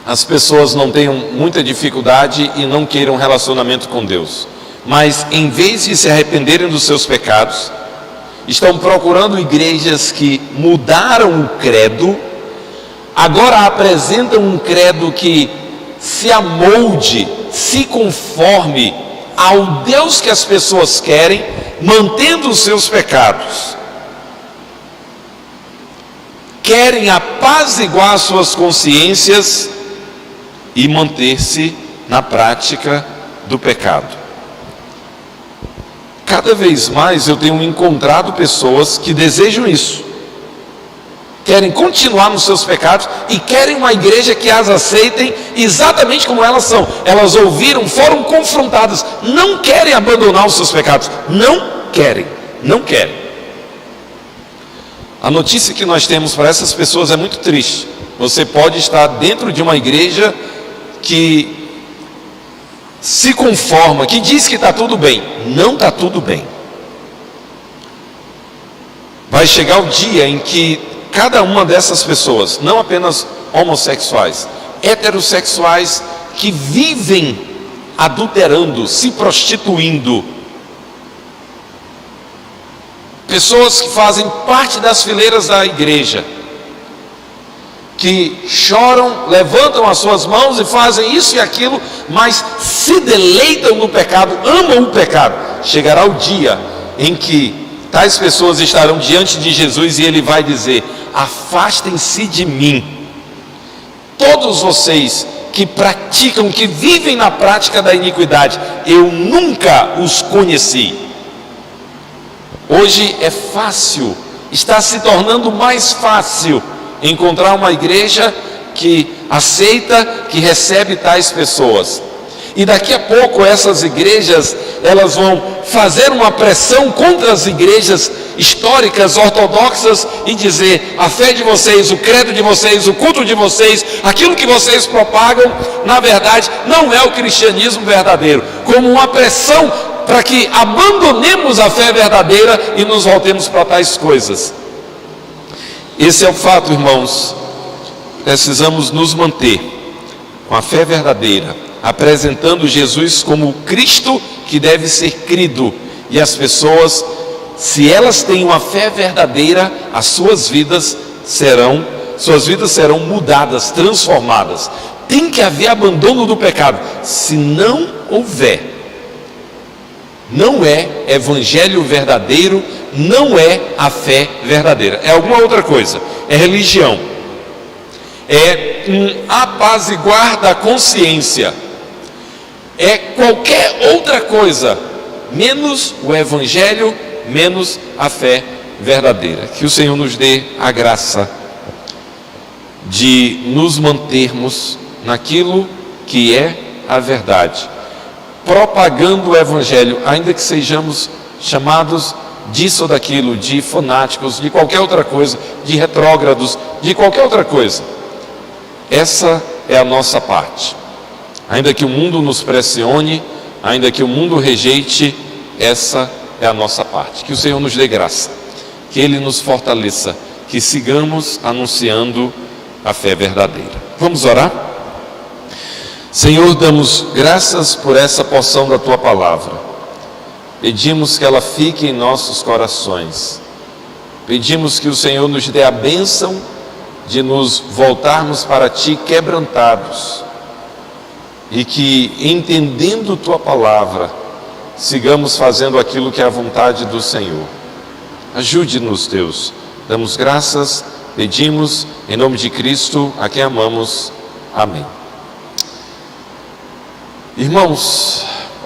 as pessoas não tenham muita dificuldade e não queiram relacionamento com Deus, mas em vez de se arrependerem dos seus pecados, estão procurando igrejas que mudaram o credo, agora apresentam um credo que se amolde, se conforme ao Deus que as pessoas querem, mantendo os seus pecados. Querem apaziguar suas consciências e manter-se na prática do pecado. Cada vez mais eu tenho encontrado pessoas que desejam isso, querem continuar nos seus pecados e querem uma igreja que as aceitem exatamente como elas são. Elas ouviram, foram confrontadas, não querem abandonar os seus pecados, não querem. A notícia que nós temos para essas pessoas é muito triste. Você pode estar dentro de uma igreja que se conforma, que diz que está tudo bem. Não está tudo bem. Vai chegar o dia em que cada uma dessas pessoas, não apenas homossexuais, heterossexuais, que vivem adulterando, se prostituindo, pessoas que fazem parte das fileiras da igreja, que choram, levantam as suas mãos e fazem isso e aquilo, mas se deleitam no pecado, amam o pecado. Chegará o dia em que tais pessoas estarão diante de Jesus e Ele vai dizer: afastem-se de mim, todos vocês que praticam, que vivem na prática da iniquidade, eu nunca os conheci. Hoje é fácil, está se tornando mais fácil encontrar uma igreja que aceita, que recebe tais pessoas. E daqui a pouco essas igrejas, elas vão fazer uma pressão contra as igrejas históricas, ortodoxas, e dizer: a fé de vocês, o credo de vocês, o culto de vocês, aquilo que vocês propagam, na verdade, não é o cristianismo verdadeiro. Como uma pressão para que abandonemos a fé verdadeira e nos voltemos para tais coisas. Esse é o fato, irmãos. Precisamos nos manter com a fé verdadeira, apresentando Jesus como o Cristo que deve ser crido. E as pessoas, se elas têm uma fé verdadeira, as suas vidas serão mudadas, transformadas. Tem que haver abandono do pecado. Se não houver, não é evangelho verdadeiro, não é a fé verdadeira. É alguma outra coisa, é religião, é um apaziguar da consciência, é qualquer outra coisa, menos o evangelho, menos a fé verdadeira. Que o Senhor nos dê a graça de nos mantermos naquilo que é a verdade, propagando o evangelho, ainda que sejamos chamados disso ou daquilo, de fanáticos, de qualquer outra coisa, de retrógrados, de qualquer outra coisa. Essa é a nossa parte. Ainda que o mundo nos pressione, ainda que o mundo rejeite, essa é a nossa parte. Que o Senhor nos dê graça, que Ele nos fortaleça, que sigamos anunciando a fé verdadeira. Vamos orar? Senhor, damos graças por essa porção da Tua palavra. Pedimos que ela fique em nossos corações. Pedimos que o Senhor nos dê a bênção de nos voltarmos para Ti quebrantados e que, entendendo Tua palavra, sigamos fazendo aquilo que é a vontade do Senhor. Ajude-nos, Deus. Damos graças, pedimos em nome de Cristo, a quem amamos. Amém. Irmãos,